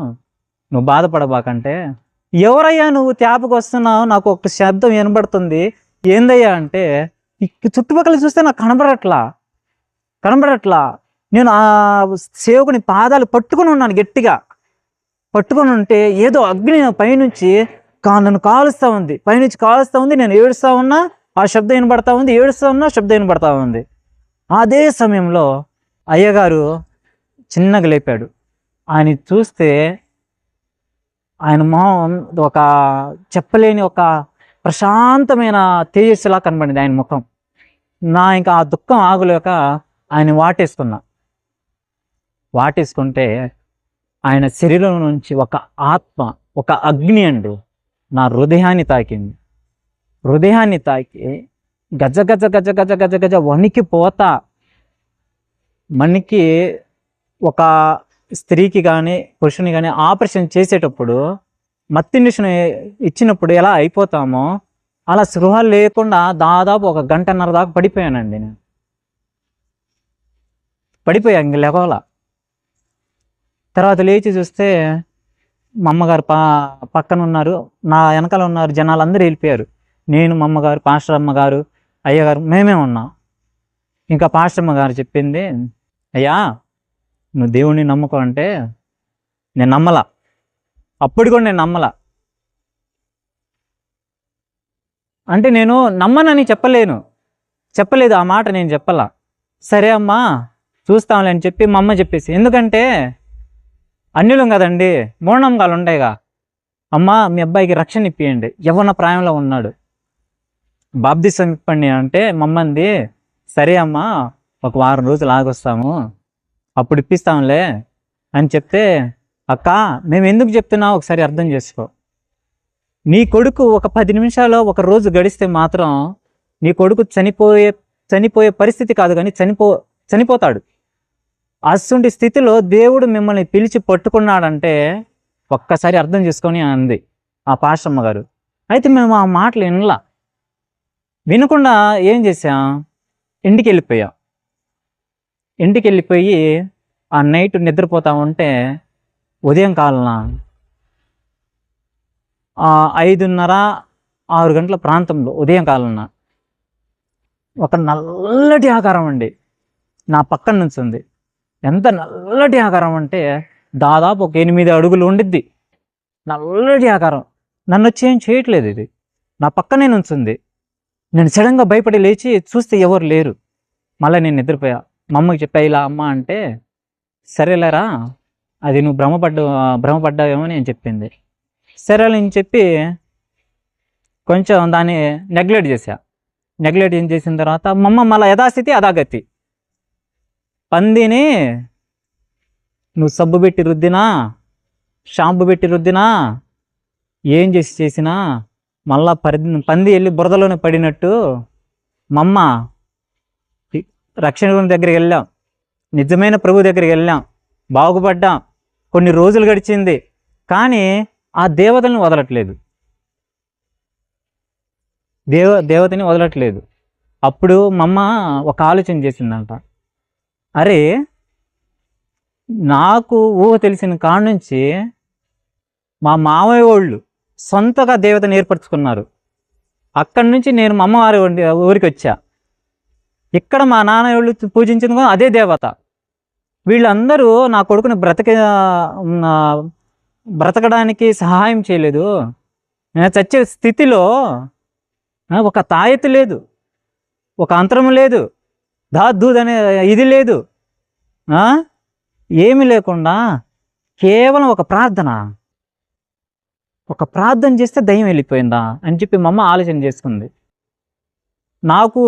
నువ్వు బాధపడబాకంటే, ఎవరయ్యా నువ్వు తేపకు వస్తున్నావు, నాకు ఒక శబ్దం వినబడుతుంది, ఏందయ్యా అంటే చుట్టుపక్కల చూస్తే నాకు కనబడట్లా. నేను ఆ సేవకుని పాదాలు పట్టుకుని ఉన్నాను, గట్టిగా పట్టుకొని ఉంటే ఏదో అగ్ని పైనుంచి నన్ను కాలుస్తూ ఉంది, పైనుంచి కాలుస్తూ ఉంది. నేను ఏడుస్తూ ఉన్నా, ఆ శబ్దం వినబడతా ఉంది, ఏడుస్తూ ఉన్నా, శబ్దం వినబడతా ఉంది. అదే సమయంలో అయ్యగారు చిన్నగా లేపాడు. ఆయన చూస్తే ఆయన మొహం ఒక చెప్పలేని ఒక ప్రశాంతమైన తేజస్సులా కనబడింది ఆయన ముఖం. ఇంకా ఆ దుఃఖం ఆగులేక ఆయన వాటేసుకుంటే ఆయన శరీరం నుంచి ఒక ఆత్మ, ఒక అగ్ని అండి నా హృదయాన్ని తాకి గజ గజ గజ గజ గజ గజ వణికిపోతా, మనకి ఒక స్త్రీకి కానీ పురుషుని కానీ ఆపరేషన్ చేసేటప్పుడు మత్తు ఇంజెక్షన్ ఇచ్చినప్పుడు ఎలా అయిపోతామో అలా స్పృహ లేకుండా దాదాపు 1 గంటన్నర దాకా పడిపోయానండి. నేను పడిపోయా, ఇంక లేవలా. తర్వాత లేచి చూస్తే మా అమ్మగారు పక్కన ఉన్నారు, నా వెనకాల ఉన్నారు, జనాలు అందరూ వెళ్ళిపోయారు. నేను, మా అమ్మగారు, పాస్టర్ అమ్మగారు, అయ్యగారు మేమే ఉన్నాం. ఇంకా పాస్టర్ అమ్మగారు చెప్పింది, అయ్యా నువ్వు దేవుణ్ణి నమ్ముకో అంటే నేను నమ్మలా. అప్పుడు కూడా నేను నమ్మలా. అంటే నేను నమ్మనని చెప్పలేదు, ఆ మాట నేను చెప్పలా. సరే అమ్మా చూస్తాంలే అని చెప్పి మా అమ్మ చెప్పేసి, ఎందుకంటే అన్యులం కదండి, మూఢనమ్మకాలు ఉంటాయిగా. అమ్మ మీ అబ్బాయికి రక్షణ ఇప్పియండి, యవ్వన ప్రాయంలో ఉన్నాడు, బాప్తిసం ఇప్పండి అంటే మా అమ్మ అంది, సరే అమ్మా 1 వారం రోజులు ఆగొస్తాము అప్పుడు ఇప్పిస్తాంలే అని చెప్తే, అక్క మేము ఎందుకు చెప్తున్నావు ఒకసారి అర్థం చేసుకో. నీ కొడుకు ఒక 10 నిమిషాలు ఒక రోజు గడిస్తే మాత్రం నీ కొడుకు చనిపోయే పరిస్థితి కాదు, కానీ చనిపోతాడు. అటువంటి స్థితిలో దేవుడు మిమ్మల్ని పిలిచి పట్టుకున్నాడంటే ఒక్కసారి అర్థం చేసుకొని అంది ఆ పాస్టమ్మ గారు. అయితే మేము ఆ మాటలు వినకుండా ఏం చేసాం, ఇంటికి వెళ్ళిపోయి ఆ నైట్ నిద్రపోతా ఉంటే ఉదయం కాలన 5:30-6 గంటల ప్రాంతంలో ఉదయం కాలన ఒక నల్లటి ఆకారం అండి నా పక్కన నుంచి ఉంది. ఎంత నల్లటి ఆకారం అంటే దాదాపు ఒక 8 అడుగులు ఉండిద్ది. నల్లటి ఆకారం నన్ను వచ్చి ఏం చేయట్లేదు, ఇది నా పక్కనే నుంచుంది. నేను సడన్గా భయపడి లేచి చూస్తే ఎవరు లేరు. మళ్ళీ నేను నిద్రపోయా. మా అమ్మకి చెప్పా ఇలా అమ్మ అంటే, సరేలేరా అది నువ్వు భ్రమపడ్డావేమో అని చెప్పింది. సరే అని చెప్పి కొంచెం దాన్ని నెగ్లెక్ట్ ఏం చేసిన తర్వాత మా అమ్మ మళ్ళీ యథాస్థితి అదాగతి. పందిని నువ్వు సబ్బు పెట్టి రుద్దినా, షాంపు పెట్టి రుద్దినా, ఏం చేసినా మళ్ళా పంది వెళ్ళి బురదలోనే పడినట్టు మా అమ్మ రక్షణ దగ్గరికి వెళ్ళాం, నిజమైన ప్రభు దగ్గరికి వెళ్ళాం, బాగుపడ్డాం. కొన్ని రోజులు గడిచింది, కానీ ఆ దేవతని వదలట్లేదు. అప్పుడు మా అమ్మ ఒక ఆలోచన చేసిందంట, అరే నాకు ఊహ తెలిసిన కాడ నుంచి మా మామయ్య వాళ్ళు సొంతగా దేవతను ఏర్పరచుకున్నారు. అక్కడి నుంచి నేను మా అమ్మవారి ఊరికి వచ్చా. ఇక్కడ మా నాన్న వాళ్ళు పూజించిన అదే దేవత. వీళ్ళందరూ నా కొడుకుని బ్రతకడానికి సహాయం చేయలేదు. నేను చచ్చే స్థితిలో ఒక తాయెత్తు లేదు, ఒక అంతరం లేదు, దూద్ అనే ఇది లేదు, ఏమీ లేకుండా కేవలం ఒక ప్రార్థన చేస్తే దయ్యం వెళ్ళిపోయిందా అని చెప్పి మా అమ్మ ఆలోచన చేసుకుంది. నాకు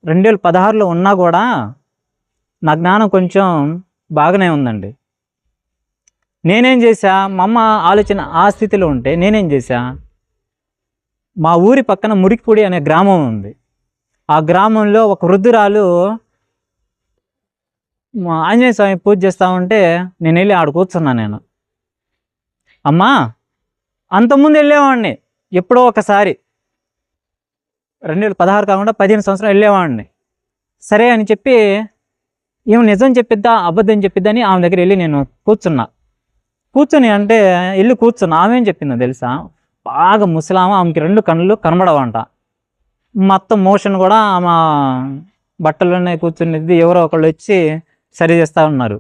2016లో ఉన్నా కూడా నా జ్ఞానం కొంచెం బాగానే ఉందండి. నేనేం చేశా, మా అమ్మ ఆలోచన ఆ స్థితిలో ఉంటే నేనేం చేశా, మా ఊరి పక్కన మురికిపూడి అనే గ్రామం ఉంది. ఆ గ్రామంలో ఒక వృద్ధురాలు ఆంజనేయ స్వామి పూజ చేస్తూ ఉంటే నేను వెళ్ళి ఆడ కూర్చున్నా. నేను అమ్మా అంతకుముందు వెళ్ళేవాడిని, ఎప్పుడో ఒకసారి 2016 కాకుండా 15 సంవత్సరాలు వెళ్ళేవాడిని. సరే అని చెప్పి ఏమో నిజం చెప్పిద్దా అబద్ధం చెప్పిద్దని ఆమె దగ్గర వెళ్ళి నేను కూర్చుని అంటే వెళ్ళి కూర్చున్నా. ఆమె ఏం చెప్పిందో తెలుసా, బాగా ముసలామ, ఆమెకి 2 కళ్ళు కనబడవంట, మొత్తం మోషన్ కూడా ఆమె బట్టల్లోనే కూర్చునేది. ఎవరో ఒకళ్ళు వచ్చి సరి చేస్తూ ఉన్నారు.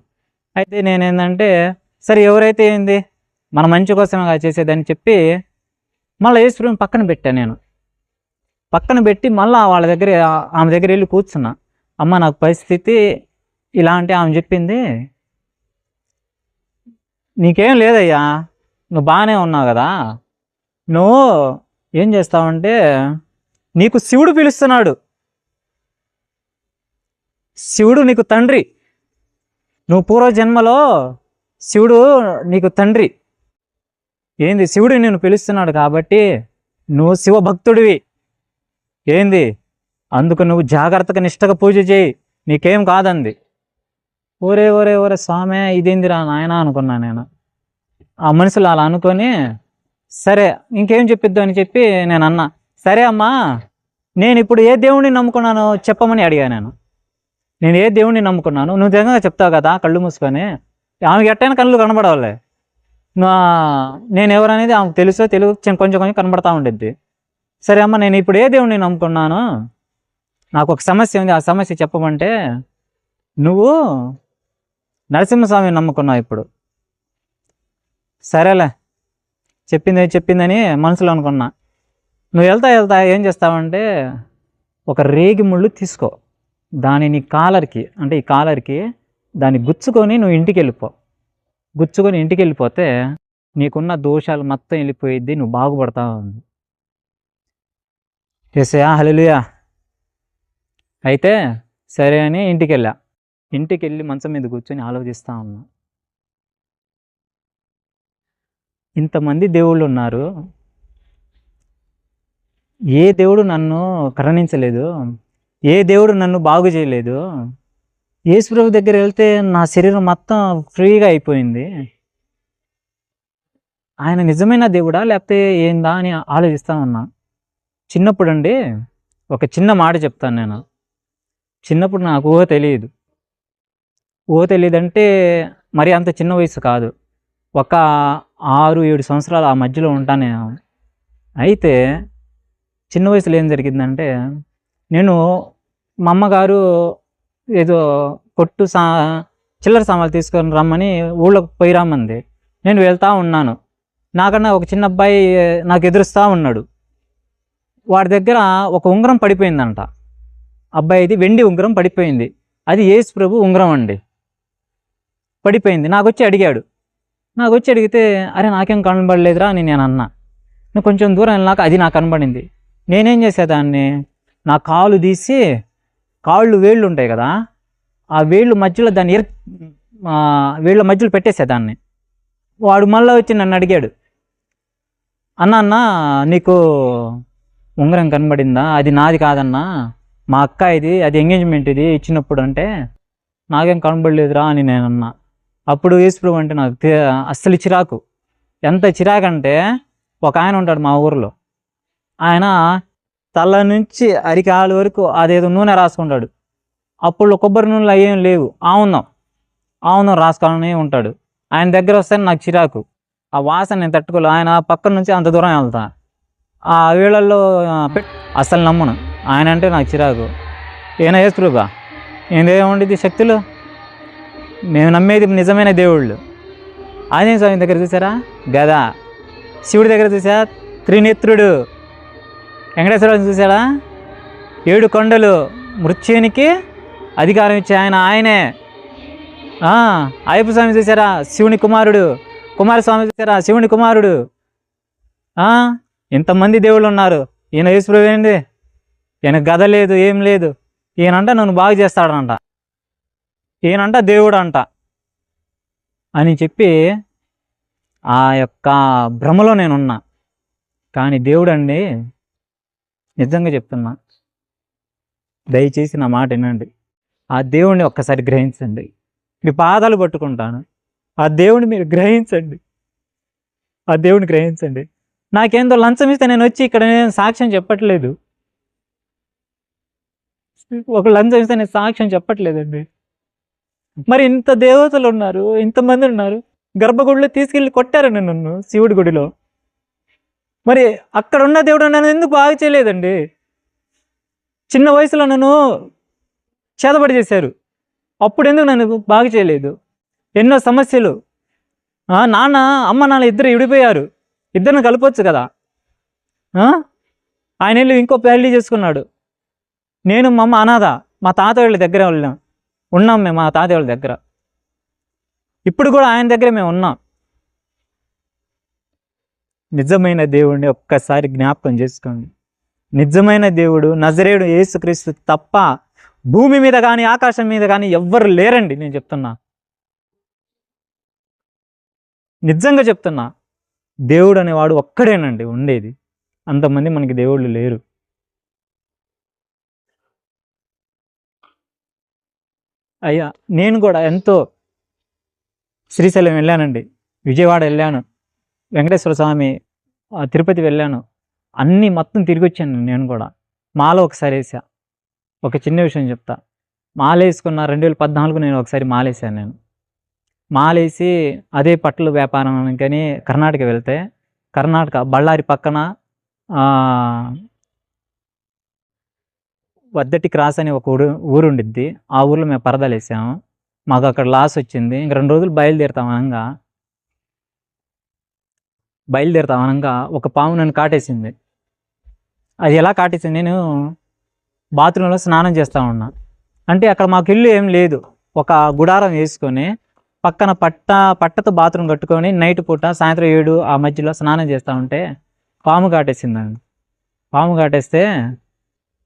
అయితే నేనేందంటే సరే ఎవరైతే ఏంది మన మంచి కోసమే చేసేదని చెప్పి మళ్ళీ యేసుప్రభుని పక్కన పెట్టా. నేను పక్కన పెట్టి మళ్ళీ ఆమె దగ్గర వెళ్ళి కూర్చున్నా. అమ్మ నాకు పరిస్థితి ఇలా అంటే ఆమె చెప్పింది, నీకేం లేదయ్యా, నువ్వు బాగానే ఉన్నావు కదా, నువ్వు ఏం చేస్తావంటే నీకు శివుడు పిలుస్తున్నాడు, శివుడు నీకు తండ్రి, నువ్వు పూర్వజన్మలో శివుడు నీకు తండ్రి. ఏంది శివుడు నేను పిలుస్తున్నాడు కాబట్టి నువ్వు శివభక్తుడివి, ఏంది అందుకు నువ్వు జాగ్రత్తగా నిష్టగా పూజ చేయి, నీకేం కాదంది. ఓరే ఓరే ఓరే స్వామి ఇదేందిరా నాయన అనుకున్నా నేను. ఆ మనసులో అలా అనుకొని సరే ఇంకేం చెప్పిద్దు అని చెప్పి నేను అన్నా, సరే అమ్మా నేను ఇప్పుడు ఏ దేవుడిని నమ్ముకున్నానో చెప్పమని అడిగాను నేను ఏ దేవుడిని నమ్ముకున్నాను నువ్వు నిజంగా చెప్తావు కదా కళ్ళు మూసుకొని. ఆమెకి ఎట్టైనా కళ్ళు కనబడవాలి, నేను ఎవరనేది ఆమెకు తెలుగు కొంచెం కొంచెం కనబడతా ఉండేది. సరే అమ్మ నేను ఇప్పుడు ఏ దేవుడిని నమ్ముకున్నాను, నాకు ఒక సమస్య ఉంది, ఆ సమస్య చెప్పమంటే నువ్వు నరసింహస్వామిని నమ్ముకున్నావు ఇప్పుడు. సరేలే చెప్పిందని మనసులో అనుకున్నా. నువ్వు వెళ్తా ఏం చేస్తావంటే ఒక రేగి ముళ్ళు తీసుకో, దానిని కాలర్కి అంటే ఈ కాలర్కి దాన్ని గుచ్చుకొని నువ్వు ఇంటికి వెళ్ళిపో. గుచ్చుకొని ఇంటికి వెళ్ళిపోతే నీకున్న దోషాలు మొత్తం వెళ్ళిపోయిద్ది, నువ్వు బాగుపడతావు. యేసయ్యా హల్లెలూయా. అయితే సరే అని ఇంటికి వెళ్ళి మంచం మీద కూర్చొని ఆలోచిస్తూ ఉన్నా, ఇంతమంది దేవుళ్ళు ఉన్నారు, ఏ దేవుడు నన్ను కరుణించలేదు, ఏ దేవుడు నన్ను బాగు చేయలేదు. యేసుప్రభు దగ్గర వెళ్తే నా శరీరం మొత్తం ఫ్రీగా అయిపోయింది. ఆయన నిజమైన దేవుడా లేకపోతే ఏందా అని ఆలోచిస్తూ ఉన్నా. చిన్నప్పుడు అండి ఒక చిన్న మాట చెప్తాను నేను. చిన్నప్పుడు నాకు ఊహ తెలియదంటే మరి అంత చిన్న వయసు కాదు, ఒక 6-7 సంవత్సరాలు ఆ మధ్యలో ఉంటాను నేను. అయితే చిన్న వయసులో ఏం జరిగిందంటే నేను మా అమ్మగారు ఏదో చిల్లర సామాన్లు తీసుకొని రమ్మని ఊళ్ళోకి పోయి రమ్మంది. నేను వెళ్తూ ఉన్నాను, నాకన్నా ఒక చిన్న అబ్బాయి నాకు ఎదురుస్తూ ఉన్నాడు. వాడి దగ్గర ఒక ఉంగరం పడిపోయిందంట, అబ్బాయిది వెండి ఉంగరం పడిపోయింది. అది యేసు ప్రభు ఉంగరం అండి, పడిపోయింది. నాకు వచ్చి అడిగితే అరే నాకేం కనబడలేదురా అని నేను అన్నా. నువ్వు కొంచెం దూరం వెళ్ళినాక అది నాకు కనబడింది. నేనేం చేసేదాన్ని, నా కాలు తీసి వేళ్ళు ఉంటాయి కదా, ఆ వేళ్ళు మధ్యలో వేళ్ళ మధ్యలో పెట్టేసేదాన్ని. వాడు మళ్ళీ వచ్చి నన్ను అడిగాడు, అన్న నీకు ఉంగరం కనబడిందా, అది నాది కాదన్నా మా అక్క ఇది, అది ఎంగేజ్మెంట్ ఇది ఇచ్చినప్పుడు అంటే నాకేం కనబడలేదురా అని నేను అన్నా. అప్పుడు యేసుప్రభు అంటే నాకు అస్సలు చిరాకు. ఎంత చిరాకంటే ఒక ఆయన ఉంటాడు మా ఊరిలో, ఆయన తల నుంచి అరికాలు వరకు అదేదో నూనె రాసుకుంటాడు. అప్పుడు కొబ్బరి నూనెలు ఏం లేవు, ఆవుందం రాసుకొని ఉంటాడు. ఆయన దగ్గర వస్తే నాకు చిరాకు, ఆ వాసన నేను తట్టుకోలే. ఆయన పక్కన నుంచి అంత దూరం వెళ్తా, ఆ వీళ్ళల్లో అస్సలు నమ్మను. ఆయన అంటే నాకు చిరాకు. ఏనా యేసుప్రభుగా ఏందేముండిద్ది శక్తులు, మేము నమ్మేది నిజమైన దేవుళ్ళు. ఆంజనేయ స్వామి దగ్గర చూసారా గద, శివుడి దగ్గర చూసా త్రినేత్రుడు, వెంకటేశ్వర చూసాడా 7 కొండలు, మృత్యునికి అధికారం ఇచ్చే ఆయనే. అయ్యప్ప స్వామి చూసారా శివుని కుమారుడు, కుమారస్వామి చూసారా శివుని కుమారుడు. ఇంతమంది దేవుళ్ళు ఉన్నారు, ఈయన యేసుప్రభు ఏంది, ఈయన గద లేదు ఏం లేదు, ఈయనంట నన్ను బాగు చేస్తాడంట, ఈయనంట దేవుడు అంట అని చెప్పి ఆ యొక్క భ్రమలో నేనున్నా. కానీ దేవుడు అండి, నిజంగా చెప్తున్నా, దయచేసి నా మాట వినండి, ఆ దేవుడిని ఒక్కసారి గ్రహించండి. మీ పాదాలు పట్టుకుంటాను, ఆ దేవుడిని మీరు గ్రహించండి. నాకేందో లంచం ఇస్తే నేను వచ్చి ఇక్కడ నేను సాక్ష్యం చెప్పట్లేదు, ఒక లంచం ఇస్తే నేను సాక్ష్యం చెప్పట్లేదండి. మరి ఇంత దేవతలు ఉన్నారు, ఇంతమంది ఉన్నారు, గర్భగుడిలో తీసుకెళ్ళి కొట్టారు నన్ను శివుడి గుడిలో. మరి అక్కడ ఉన్న దేవుడు నన్ను ఎందుకు బాగు చేయలేదండి? చిన్న వయసులో నన్ను చేతబడి చేశారు, అప్పుడు ఎందుకు నన్ను బాగు చేయలేదు? ఎన్నో సమస్యలు, అమ్మ నాన్న ఇద్దరు విడిపోయారు, ఇద్దరిని కలపొచ్చు కదా. ఆయన వెళ్ళి ఇంకో పెళ్లి చేసుకున్నాడు. నేను మా అమ్మ అనాథ, మా తాతయ్య వాళ్ళ దగ్గర ఉన్నాం మేము, మా తాతయ్య వాళ్ళ దగ్గర. ఇప్పుడు కూడా ఆయన దగ్గర మేము ఉన్నాం. నిజమైన దేవుడిని ఒక్కసారి జ్ఞాపకం చేసుకోండి. నిజమైన దేవుడు నజరేయుడు యేసుక్రీస్తు తప్ప భూమి మీద కానీ ఆకాశం మీద కానీ ఎవ్వరు లేరండి. నేను చెప్తున్నా, నిజంగా చెప్తున్నా, దేవుడు అనేవాడు ఒక్కడేనండి ఉండేది, అంతమంది మనకి దేవుళ్ళు లేరు. అయ్యా నేను కూడా ఎంతో శ్రీశైలం వెళ్ళానండి, విజయవాడ వెళ్ళాను, వెంకటేశ్వర స్వామి తిరుపతి వెళ్ళాను, అన్నీ మొత్తం తిరిగి వచ్చాను. నేను కూడా మాల ఒకసారి వేసా. ఒక చిన్న విషయం చెప్తా. మాల వేసుకున్న 2014 నేను ఒకసారి మాలేసాను. నేను మాలేసి అదే పట్టుల వ్యాపారం కానీ కర్ణాటక వెళ్తే, కర్ణాటక బళ్ళారి పక్కన వద్దటి క్రాస్ అని ఒక ఊరు ఉండిద్ది. ఆ ఊర్లో మేము పరదాలు వేసాము. మాకు అక్కడ లాస్ వచ్చింది. ఇంక 2 రోజులు బయలుదేరుతాం అనగా ఒక పాము నన్ను కాటేసింది. అది ఎలా కాటేసింది, నేను బాత్రూంలో స్నానం చేస్తూ ఉన్నా. అంటే అక్కడ మాకు ఇల్లు ఏం లేదు, ఒక గుడారం వేసుకొని పక్కన పట్టతో బాత్రూమ్ కట్టుకొని నైట్ పూట సాయంత్రం 7 ఆ మధ్యలో స్నానం చేస్తూ ఉంటే పాము కాటేసిందండి. పాము కాటేస్తే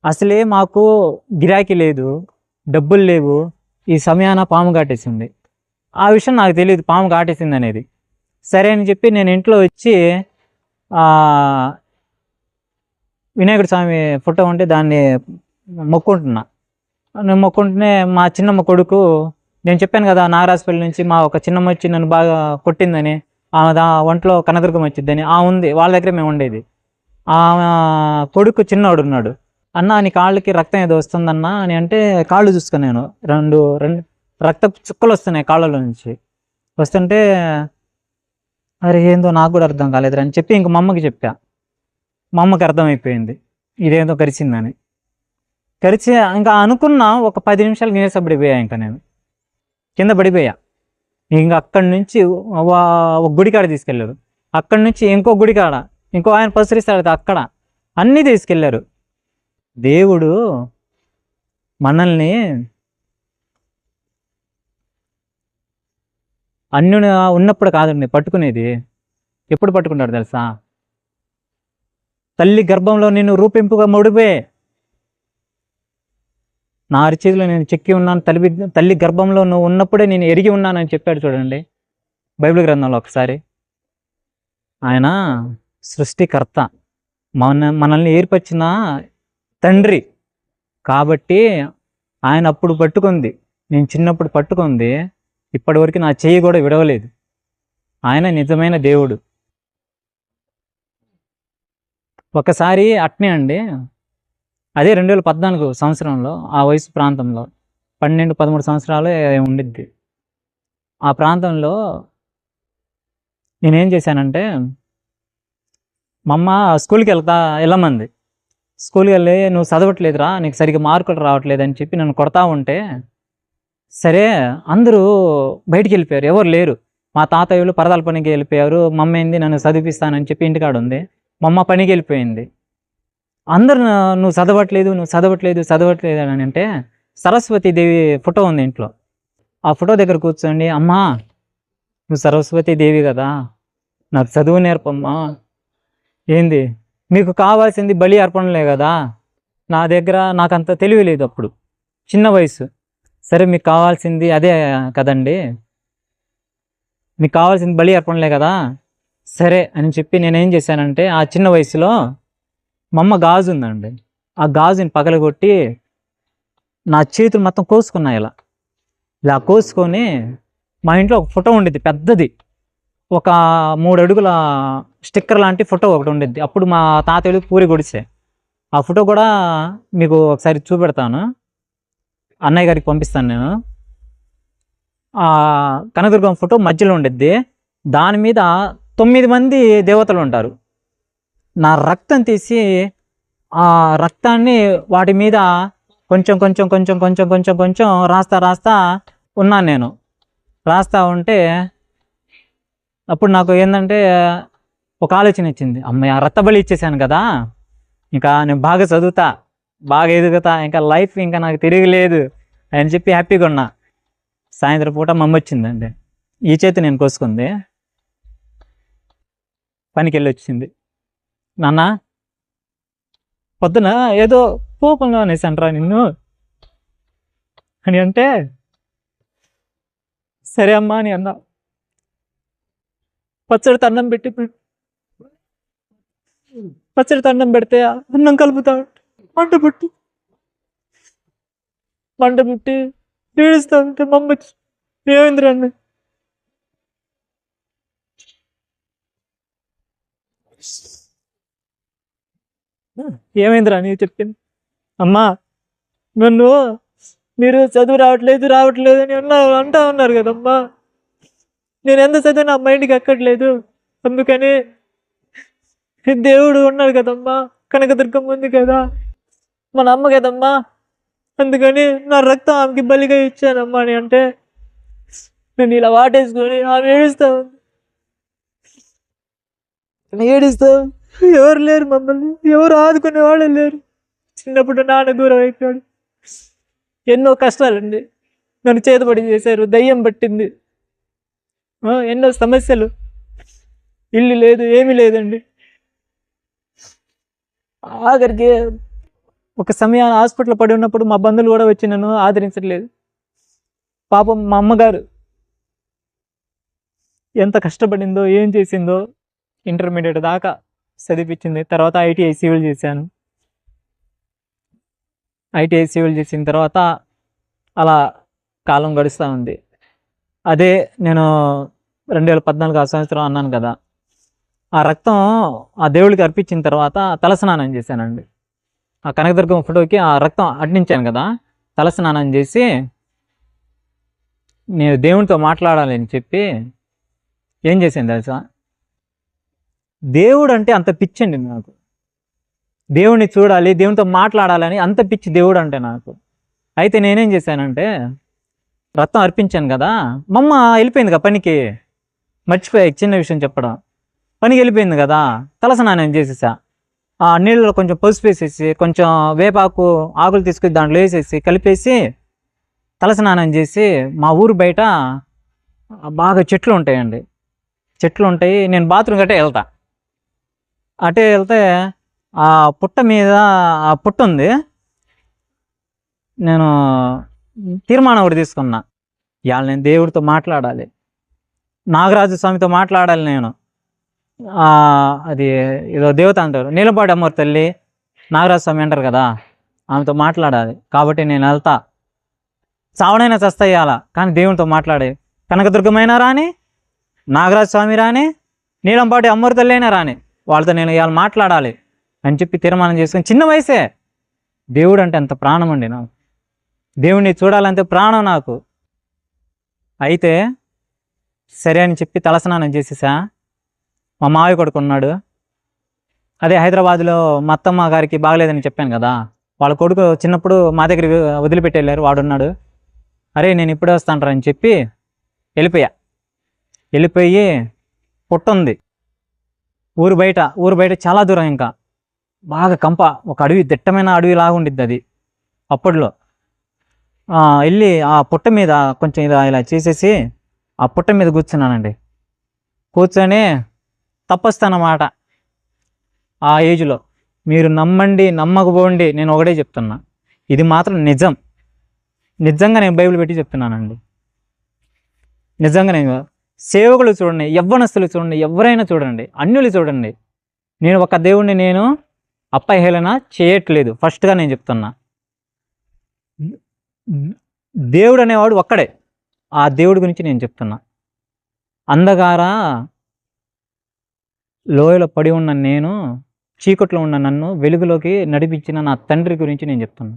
అసలే మాకు గిరాకీ లేదు, డబ్బులు లేవు. ఈ సమయాన పాము కాటేసింది. ఆ విషయం నాకు తెలియదు పాము కాటేసింది అనేది. సరే అని చెప్పి నేను ఇంట్లో వచ్చి వినాయకుడి స్వామి ఫోటో ఉంటే దాన్ని మొక్కుంటున్నా. నేను మొక్కుంటూనే మా చిన్నమ్మ కొడుకు, నేను చెప్పాను కదా నాగరాజపల్లి నుంచి మా ఒక చిన్నమ్మ వచ్చి నన్ను బాగా కొట్టిందని, ఒంట్లో కనదుర్గం వచ్చిద్దని ఉంది. వాళ్ళ దగ్గర మేము ఉండేది. ఆ కొడుకు చిన్నవాడు ఉన్నాడు. అన్న నీ కాళ్ళకి రక్తం ఏదో వస్తుందన్నా అని అంటే, కాళ్ళు చూసుకున్నాను, రెండు రక్త చుక్కలు వస్తున్నాయి కాళ్ళలో నుంచి. వస్తుంటే అరే ఏందో నాకు కూడా అర్థం కాలేదు అని చెప్పి ఇంక మా అమ్మకి చెప్పా. మా అమ్మకి అర్థమైపోయింది ఇదేందో కరిచిందని. కరిచి ఇంకా అనుకున్నా ఒక 10 నిమిషాలు నీరస పడిపోయా. ఇంకా నేను కింద పడిపోయా. ఇంక అక్కడి నుంచి ఒక గుడికాడ తీసుకెళ్ళారు. అక్కడి నుంచి ఇంకో గుడికాడ ఇంకో ఆయన పసరిస్తాడు, అక్కడ అన్నీ తీసుకెళ్ళారు. దేవుడు మనల్ని అన్యున ఉన్నప్పుడు కాదండి పట్టుకునేది. ఎప్పుడు పట్టుకుంటాడు తెలుసా? తల్లి గర్భంలో నేను రూపింపుగా ముడిపోయే, నా అరిచేతిలో నేను చెక్కి ఉన్నాను, తల్లి గర్భంలో నువ్వు ఉన్నప్పుడే నేను ఎరిగి ఉన్నానని చెప్పాడు చూడండి బైబిల్ గ్రంథంలో ఒకసారి. ఆయన సృష్టికర్త, మనల్ని ఏర్పరిచిన తండ్రి కాబట్టి ఆయన అప్పుడు పట్టుకుంది, నేను చిన్నప్పుడు పట్టుకుంది, ఇప్పటివరకు నా చెయ్యి కూడా విడవలేదు. ఆయన నిజమైన దేవుడు. ఒకసారి అట్నే అండి, అదే 2014 సంవత్సరంలో, ఆ వయసు ప్రాంతంలో 12-13 సంవత్సరాలు ఉండిద్ది. ఆ ప్రాంతంలో నేనేం చేశానంటే, మా అమ్మ స్కూల్కి వెళ్ళమంది. స్కూల్కి వెళ్ళి నువ్వు చదవట్లేదురా, నీకు సరిగ్గా మార్కులు రావట్లేదు అని చెప్పి నన్ను కొడతా ఉంటే, సరే అందరూ బయటికి వెళ్ళిపోయారు, ఎవరు లేరు. మా తాతయ్యలు పరదాల పనికి వెళ్ళిపోయారు. మా అమ్మ ఏంది నన్ను చదివిస్తానని చెప్పి ఇంటికాడ ఉంది. మా అమ్మ పనికి వెళ్ళిపోయింది. అందరు నువ్వు చదవట్లేదు అని అంటే, సరస్వతీదేవి ఫోటో ఉంది ఇంట్లో. ఆ ఫోటో దగ్గర కూర్చోండి, అమ్మా నువ్వు సరస్వతీదేవి కదా, నాకు చదువు నేర్పమ్మా. ఏంది మీకు కావాల్సింది బలి అర్పణలే కదా, నా దగ్గర నాకంత తెలివి లేదు అప్పుడు, చిన్న వయసు. సరే మీకు కావాల్సింది అదే కదండి, మీకు కావాల్సింది బలి అర్పణలే కదా, సరే అని చెప్పి నేనేం చేశానంటే, ఆ చిన్న వయసులో మా అమ్మ గాజు ఉందండి, ఆ గాజుని పగలగొట్టి నా చేతులు మొత్తం కోసుకున్నా. ఇలా కోసుకొని మా ఇంట్లో ఒక ఫోటో ఉండిద్ది పెద్దది, ఒక 3 అడుగుల స్టిక్కర్ లాంటి ఫోటో ఒకటి ఉండిద్ది. అప్పుడు మా తాతయ్యలు పూరి గుడిసే. ఆ ఫోటో కూడా మీకు ఒకసారి చూపెడతాను, అన్నయ్య గారికి పంపిస్తాను నేను. ఆ కనదుర్గం ఫోటో మధ్యలో ఉండిద్ది. దాని మీద 9 మంది దేవతలు ఉంటారు. నా రక్తం తీసి ఆ రక్తాన్ని వాటి మీద కొంచెం కొంచెం కొంచెం కొంచెం కొంచెం కొంచెం రాస్తా ఉన్నాను నేను. రాస్తా ఉంటే అప్పుడు నాకు ఏంటంటే ఒక ఆలోచన వచ్చింది, అమ్మాయి రక్తబలి ఇచ్చేసాను కదా, ఇంకా నేను బాగా చదువుతా, బాగా ఎదుగుతా, ఇంకా లైఫ్ ఇంకా నాకు తిరగలేదు అని చెప్పి హ్యాపీగా ఉన్నా. సాయంత్రం పూట మా అమ్మ వచ్చిందండి, ఈ చేతి నేను కోసుకుంది, పనికి వెళ్ళి వచ్చింది. నాన్న పొద్దున ఏదో కోపంలో అనేసంట్రా నిన్ను అని అంటే, సరే అమ్మా అని అన్నా. పచ్చడి అన్నం పెడితే అన్నం కలుపుతా మంట పుట్టి ఏడుస్తా ఉంటే మా అమ్మ వచ్చి, ఏమైందిరా అన్న, ఏమైందిరా అని చెప్పింది. అమ్మా నన్ను మీరు చదువు రావట్లేదు అని అంటా ఉన్నారు కదమ్మా, నేను ఎంత చదివి నా మైండ్కి ఎక్కట్లేదు, అందుకని దేవుడు ఉన్నాడు కదమ్మా, కనకదుర్గమ్మ ఉంది కదా, మన అమ్మ కదమ్మా, అందుకని నా రక్తం ఆమెకి బలిగా ఇచ్చానమ్మా అని అంటే నేను ఇలా వాటేసుకొని ఆమె ఏడుస్తావు. ఎవరు లేరు, మమ్మల్ని ఎవరు ఆదుకునే వాళ్ళు లేరు. చిన్నప్పుడు నాన్న దూరం అయిపోయాడు, ఎన్నో కష్టాలండి, నన్ను చేతబడి చేశారు, దయ్యం పట్టింది, ఎన్నో సమస్యలు, ఇల్లు లేదు, ఏమీ లేదండి. ఆఖరికి ఒక సమయాన్ని హాస్పిటల్ పడి ఉన్నప్పుడు మా బంధువులు కూడా వచ్చి నన్ను ఆదరించట్లేదు. పాపం మా అమ్మగారు ఎంత కష్టపడిందో, ఏం చేసిందో, ఇంటర్మీడియట్ దాకా చదివించింది. తర్వాత ఐటీఐ సివిల్ చేశాను. ఐటీఐ సివిల్ చేసిన తర్వాత అలా కాలం గడుస్తూ ఉంది. అదే నేను 2014 ఆ సంవత్సరం అన్నాను కదా, ఆ రక్తం ఆ దేవుడికి అర్పించిన తర్వాత తలస్నానం చేశానండి. ఆ కనకదుర్గం ఫోటోకి ఆ రక్తం అడ్డించాను కదా, తలస్నానం చేసి నేను దేవునితో మాట్లాడాలని చెప్పి ఏం చేశాను తెలుసా, దేవుడు అంటే అంత పిచ్చండి నాకు, దేవుడిని చూడాలి, దేవునితో మాట్లాడాలని అంత పిచ్చి దేవుడు అంటే నాకు. అయితే నేనేం చేశానంటే రక్తం అర్పించాను కదా, మమ్మ వెళ్ళిపోయింది కదా పనికి, మర్చిపోయా చిన్న విషయం చెప్పడం, పనికి వెళ్ళిపోయింది కదా, తలస్నానం చేసేసా. ఆ నీళ్ళలో కొంచెం పసుపు వేసేసి కొంచెం వేపాకు ఆకులు తీసుకొని దాంట్లో వేసేసి కలిపేసి తలస్నానం చేసి మా ఊరు బయట బాగా చెట్లు ఉంటాయండి, చెట్లు ఉంటాయి, నేను బాత్రూమ్ గట్టే వెళ్తా. అటే వెళ్తే ఆ పుట్ట మీద ఆ పుట్ట ఉంది, నేను తీర్మానం ఒకటి తీసుకున్నా, ఇవాళ నేను దేవుడితో మాట్లాడాలి, నాగరాజు స్వామితో మాట్లాడాలి నేను. అది ఏదో దేవత అంటారు, నీలపాటి అమ్మవారి తల్లి నాగరాజు స్వామి అంటారు కదా, ఆమెతో మాట్లాడాలి. కాబట్టి నేను వెళ్తా, చావనైనా చస్తయ్యాల కానీ దేవునితో మాట్లాడే, కనకదుర్గమైనా రాని, నాగరాజు స్వామి రాని, నీలంపాటి అమ్మవారి తల్లి అయినా రాని, వాళ్ళతో నేను ఇవాళ మాట్లాడాలి అని చెప్పి తీర్మానం చేసుకుని, చిన్న వయసే, దేవుడు అంటే అంత ప్రాణం అండి నాకు, దేవుడిని చూడాలంటే ప్రాణం నాకు. అయితే సరే అని చెప్పి తలస్నానం చేసేసా. మా మావయ్య కొడుకున్నాడు, అదే హైదరాబాద్లో మా అత్తమ్మ గారికి బాగలేదని చెప్పాను కదా, వాళ్ళ కొడుకు చిన్నప్పుడు మా దగ్గర వదిలిపెట్టి వెళ్ళారు, వాడున్నాడు. అరే నేను ఇప్పుడే వస్తాను అని చెప్పి వెళ్ళిపోయి పుట్టుంది ఊరు బయట చాలా దూరం, ఇంకా బాగా కంప, ఒక అడవి, దట్టమైన అడవి లాగా ఉండిద్ది అది అప్పట్లో. వెళ్ళి ఆ పుట్ట మీద కొంచెం ఇలా చేసేసి ఆ పుట్ట మీద కూర్చున్నానండి. కూర్చొని తపస్తన్నమాట. ఆ ఏజ్లో మీరు నమ్మండి నమ్మకపోండి, నేను ఒకటే చెప్తున్నా, ఇది మాత్రం నిజంగా నేను బైబిల్ పెట్టి చెప్తున్నానండి. నిజంగా నేను సేవకులు చూడండి, యవ్వనస్తులు చూడండి, ఎవరైనా చూడండి, అన్యులు చూడండి, నేను ఒక దేవుడిని నేను అపహేళన చేయట్లేదు. ఫస్ట్గా నేను చెప్తున్నా, దేవుడు అనేవాడు ఒక్కడే, ఆ దేవుడి గురించి నేను చెప్తున్నా. అంధకార లోయలో పడి ఉన్న నేను, చీకట్లో ఉన్న నన్ను వెలుగులోకి నడిపించిన నా తండ్రి గురించి నేను చెప్తున్నా.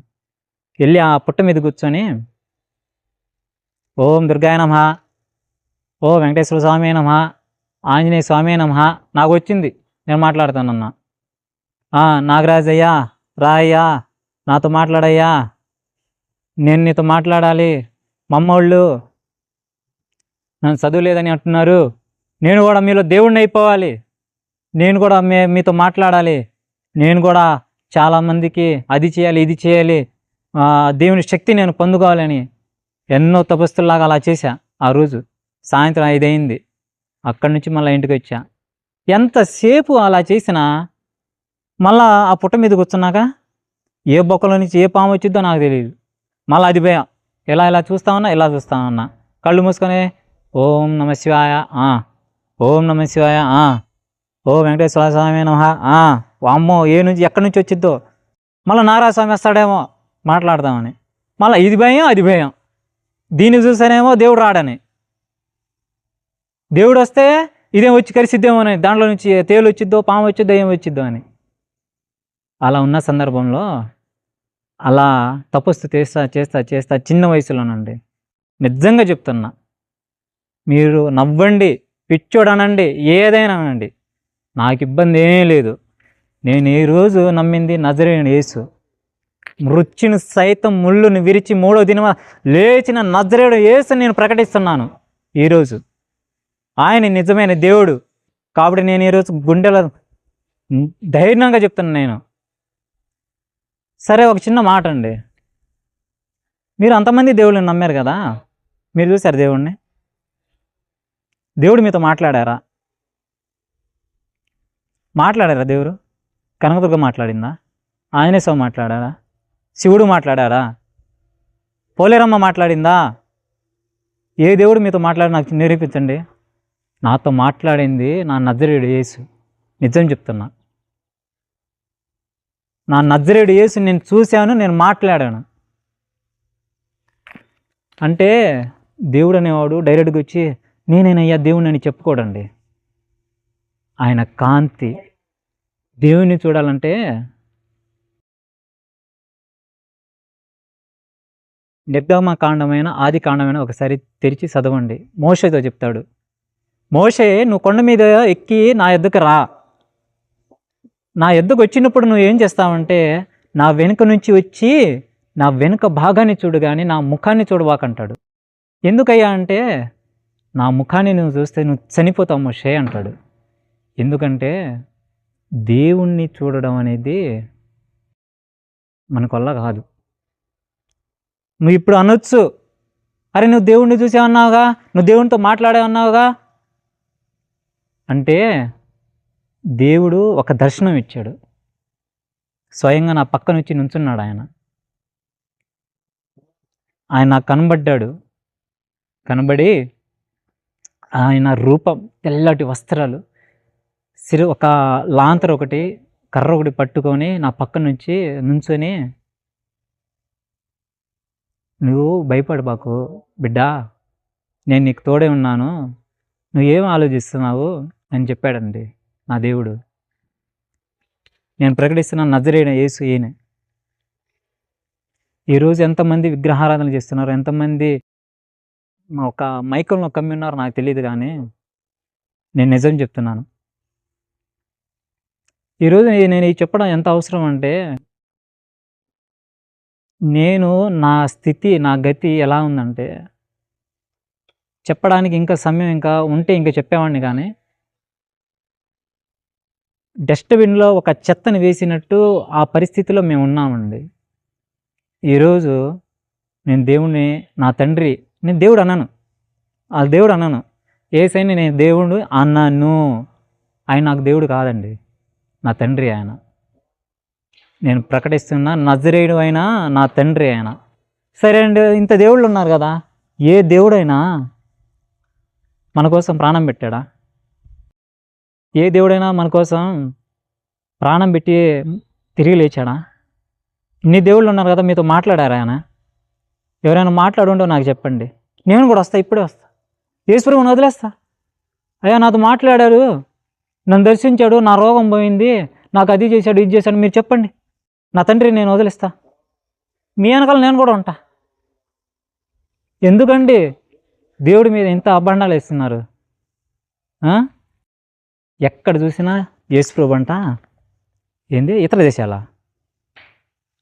వెళ్ళి ఆ పుట్ట మీద కూర్చొని ఓం దుర్గాయ నమః, ఓ వెంకటేశ్వర స్వామి నమః, ఆంజనేయ స్వామి నమః, నాకు వచ్చింది, నేను మాట్లాడుతానన్నా. నాగరాజయ్యా రాయ్యా, నాతో మాట్లాడయ్యా, నేను నీతో మాట్లాడాలి, మమ్మోళ్ళు నన్ను చదువులేదని అంటున్నారు, నేను కూడా మీలో దేవుణ్ణి అయిపోవాలి, నేను కూడా మీతో మాట్లాడాలి, నేను కూడా చాలామందికి అది చేయాలి ఇది చేయాలి, దేవుని శక్తి నేను పొందుకోవాలని ఎన్నో తపస్సులాగా అలా చేశా. ఆ రోజు సాయంత్రం 5 అయింది, అక్కడి నుంచి మళ్ళీ ఇంటికి వచ్చా. ఎంతసేపు అలా చేసినా మళ్ళా ఆ పుట్ట మీద కూర్చున్నాక ఏ బొక్కలో నుంచి ఏ పాము వచ్చిద్దో నాకు తెలియదు. మళ్ళీ అది భయం, ఇలా చూస్తా ఉన్నా, కళ్ళు మూసుకొని ఓం నమ శివాయ, ఓం నమ శివాయ, ఓ వెంకటేశ్వర స్వామి నమః, అమ్మో ఏ నుంచి ఎక్కడి నుంచి వచ్చిద్దో, మళ్ళీ నారాయణ స్వామి వస్తాడేమో మాట్లాడదామని, మళ్ళీ ఇది భయం అది భయం, దీన్ని చూసానేమో దేవుడు రాడని, దేవుడు వస్తే ఇదేం వచ్చి కరిసిద్దేమో అని, దాంట్లో నుంచి తేలు వచ్చిద్దో, పాము వచ్చిద్దో, ఏం వచ్చిద్దో అని. అలా ఉన్న సందర్భంలో అలా తపస్సు చేస్తా చేస్తా చేస్తా చిన్న వయసులోనండి, నిజంగా చెప్తున్నా, మీరు నవ్వండి, పిచ్చోడనండి, ఏదైనా అనండి, నాకు ఇబ్బంది ఏమీ లేదు. నేను ఈ రోజు నమ్మింది నజరేయుడు యేసు. మృత్యుని సైతం ముళ్ళుని విరిచి 3వ దినమ లేచిన నజరేయుడు యేసు నేను ప్రకటిస్తున్నాను ఈరోజు. ఆయన నిజమైన దేవుడు కాబట్టి నేను ఈరోజు గుండెల ధైర్యంగా చెప్తున్నాను నేను. సరే, ఒక చిన్న మాట అండి, మీరు అంతమంది దేవుళ్ళని నమ్మారు కదా, మీరు చూశారు దేవుడిని? దేవుడు మీతో మాట్లాడారా? దేవుడు? కనకదుర్గ మాట్లాడిందా? ఆంజనేయస్వామి మాట్లాడారా? శివుడు మాట్లాడారా? పోలేరమ్మ మాట్లాడిందా? ఏ దేవుడు మీతో మాట్లాడి నాకు నిరూపించండి. నాతో మాట్లాడింది నా నజరేయుడు యేసు. నిజం చెప్తున్నా, నా నజరేయుడు యేసు నేను చూశాను, నేను మాట్లాడాను. అంటే దేవుడు అనేవాడు డైరెక్ట్గా వచ్చి నేనేనయ్యా దేవుడిని అని చెప్పుకోడండి. ఆయన కాంతి. దేవుని చూడాలంటే నిర్గమకాండమైన ఆది కాండమైన ఒకసారి తెరిచి చదవండి. మోషేతో చెప్తాడు, మోషే నువ్వు కొండ మీద ఎక్కి నా యొద్దకు రా, నా యొద్దకు వచ్చినప్పుడు నువ్వు ఏం చేస్తావంటే నా వెనుక నుంచి వచ్చి నా వెనుక భాగాన్ని చూడు కానీ నా ముఖాన్ని చూడవాకంటాడు. ఎందుకయ్యా అంటే నా ముఖాన్ని నువ్వు చూస్తే నువ్వు చనిపోతావు మోషే అంటాడు. ఎందుకంటే దేవుణ్ణి చూడడం అనేది మనకు వల్ల కాదు. నువ్వు ఇప్పుడు అనొచ్చు, అరే నువ్వు దేవుణ్ణి చూసావన్నావుగా, నువ్వు దేవునితో మాట్లాడావన్నావుగా అంటే దేవుడు ఒక దర్శనం ఇచ్చాడు. స్వయంగా నా పక్కన వచ్చి నుంచున్నాడు ఆయన. నాకు కనబడ్డాడు. కనబడి ఆయన రూపం, తెల్లటి వస్త్రాలు, ఒక లాంతర్ ఒకటి, కర్ర ఒకటి పట్టుకొని నా పక్క నుంచి నుంచొని, నువ్వు భయపడబాకు బిడ్డా, నేను నీకు తోడే ఉన్నాను, నువ్వేం ఆలోచిస్తున్నావు అని చెప్పాడండి నా దేవుడు. నేను ప్రకటిస్తున్న నజరేయుడు యేసు ఈయన. ఈరోజు ఎంతమంది విగ్రహారాధన చేస్తున్నారు, ఎంతమంది ఒక మైకంలో కమ్మి ఉన్నారు నాకు తెలియదు, కానీ నేను నిజం చెప్తున్నాను. ఈరోజు నేను చెప్పడం ఎంత అవసరం అంటే, నేను నా స్థితి, నా గతి ఎలా ఉందంటే చెప్పడానికి ఇంకా సమయం ఇంకా ఉంటే ఇంకా చెప్పేవాడిని, కానీ డస్ట్బిన్లో ఒక చెత్తని వేసినట్టు ఆ పరిస్థితిలో మేము ఉన్నామండి. ఈరోజు నేను దేవుణ్ణి, నా తండ్రి, నేను దేవుడు అన్నాను, వాళ్ళ దేవుడు అన్నాను, యేసయ్యని నేను దేవుడు అన్నాను. ఆయన నాకు దేవుడు కాదండి, నా తండ్రి ఆయన. నేను ప్రకటిస్తున్న నజరేయుడు అయినా నా తండ్రి ఆయన. సరే అండి, ఇంత దేవుళ్ళు ఉన్నారు కదా, ఏ దేవుడైనా మన కోసం ప్రాణం పెట్టాడా? ఏ దేవుడైనా మన కోసం ప్రాణం పెట్టి తిరిగి లేచాడా? ఇన్ని దేవుళ్ళు ఉన్నారు కదా, మీతో మాట్లాడారా ఆయన? ఎవరైనా మాట్లాడుండో నాకు చెప్పండి, నేను కూడా వస్తా, ఇప్పుడే వస్తా, యేసుప్రభుని వదిలేస్తా. అయ్యా నాతో మాట్లాడారు, నన్ను దర్శించాడు, నా రోగం పోయింది, నాకు అది చేశాడు, ఇది చేశాడు, మీరు చెప్పండి, నా తండ్రి నేను వదిలేస్తా, మీ వెనకాల నేను కూడా ఉంటా. ఎందుకండి దేవుడి మీద ఇంత అబండాలు వేస్తున్నారు? ఎక్కడ చూసినా యేసుప్రభు అంట, ఏంది ఇతర దేశాలా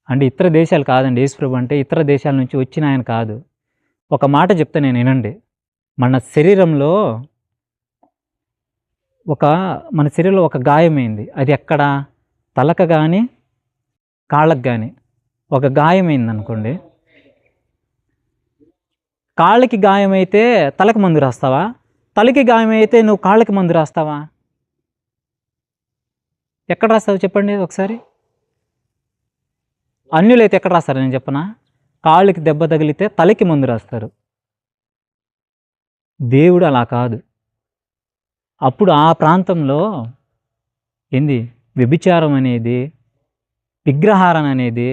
అంటే? ఇతర దేశాలు కాదండి, యేసుప్రభు అంటే ఇతర దేశాల నుంచి వచ్చిన ఆయన కాదు. ఒక మాట చెప్తే నేను వినండి. మన శరీరంలో ఒక గాయమైంది. అది ఎక్కడ? తలకు కానీ కాళ్ళకు కానీ ఒక గాయమైంది అనుకోండి. కాళ్ళకి గాయమైతే తలకు మందు రాస్తావా? తలకి గాయమైతే నువ్వు కాళ్ళకి మందు రాస్తావా? ఎక్కడ రాస్తావు చెప్పండి ఒకసారి? అన్యులైతే ఎక్కడ రాస్తారు నేను చెప్పనా? కాళ్ళకి దెబ్బ తగిలితే తలకి మందు రాస్తారు. దేవుడు అలా కాదు. అప్పుడు ఆ ప్రాంతంలో ఏంది వ్యభిచారం అనేది, విగ్రహారాధన అనేది,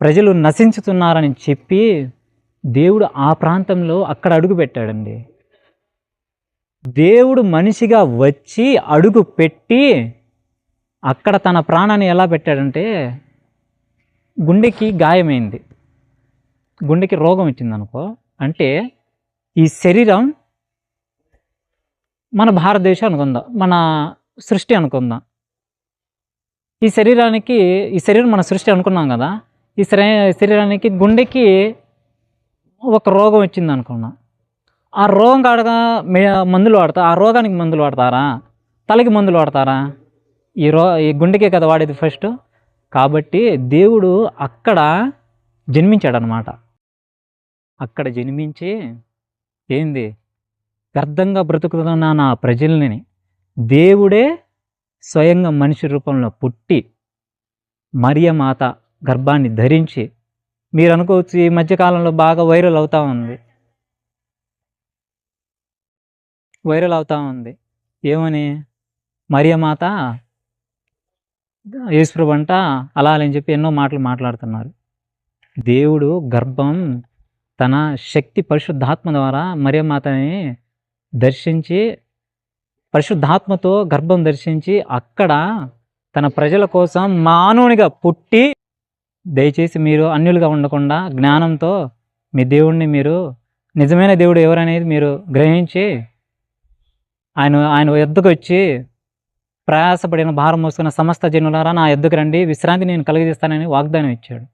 ప్రజలు నశించుతున్నారని చెప్పి దేవుడు ఆ ప్రాంతంలో అక్కడ అడుగు పెట్టాడండి. దేవుడు మనిషిగా వచ్చి అడుగు పెట్టి అక్కడ తన ప్రాణాన్ని ఎలా పెట్టాడంటే, గుండెకి గాయమైంది, గుండెకి రోగం వచ్చిందనుకో, అంటే ఈ శరీరం మన భారతదేశం అనుకుందాం, మన సృష్టి అనుకుందాం. ఈ శరీరం మన సృష్టి అనుకున్నాం కదా. ఈ శరీరానికి గుండెకి ఒక రోగం వచ్చింది అనుకున్నాం. ఆ రోగం కాడగా మందులు వాడతారు. ఆ రోగానికి మందులు వాడతారా? తలకి మందులు వాడతారా? ఈ గుండెకే కదా వాడేది ఫస్ట్. కాబట్టి దేవుడు అక్కడ జన్మించాడనమాట. అక్కడ జన్మించి ఏంది, వ్యర్థంగా బ్రతుకుతున్న నా ప్రజల్ని దేవుడే స్వయంగా మనిషి రూపంలో పుట్టి మరియమాత గర్భాన్ని ధరించి, మీరు అనుకోవచ్చు ఈ మధ్యకాలంలో బాగా వైరల్ అవుతా ఉంది. ఏమని? మరియమాత యేసుప్రభు అంట అలా అని చెప్పి ఎన్నో మాటలు మాట్లాడుతున్నారు. దేవుడు గర్భం తన శక్తి పరిశుద్ధాత్మ ద్వారా మరియమాతని దర్శించి, పరిశుద్ధాత్మతో గర్భం దర్శించి అక్కడ తన ప్రజల కోసం మానవునిగా పుట్టి, దయచేసి మీరు అన్యులుగా ఉండకుండా జ్ఞానంతో మీ దేవుణ్ణి, మీరు నిజమైన దేవుడు ఎవరనేది మీరు గ్రహించి ఆయన ఎద్దుకు వచ్చి, ప్రయాసపడిన భారం మోసుకున్న సమస్త జనులారా నా ఎద్దుకు రండి, విశ్రాంతి నేను కలిగజేస్తానని వాగ్దానం ఇచ్చాడు.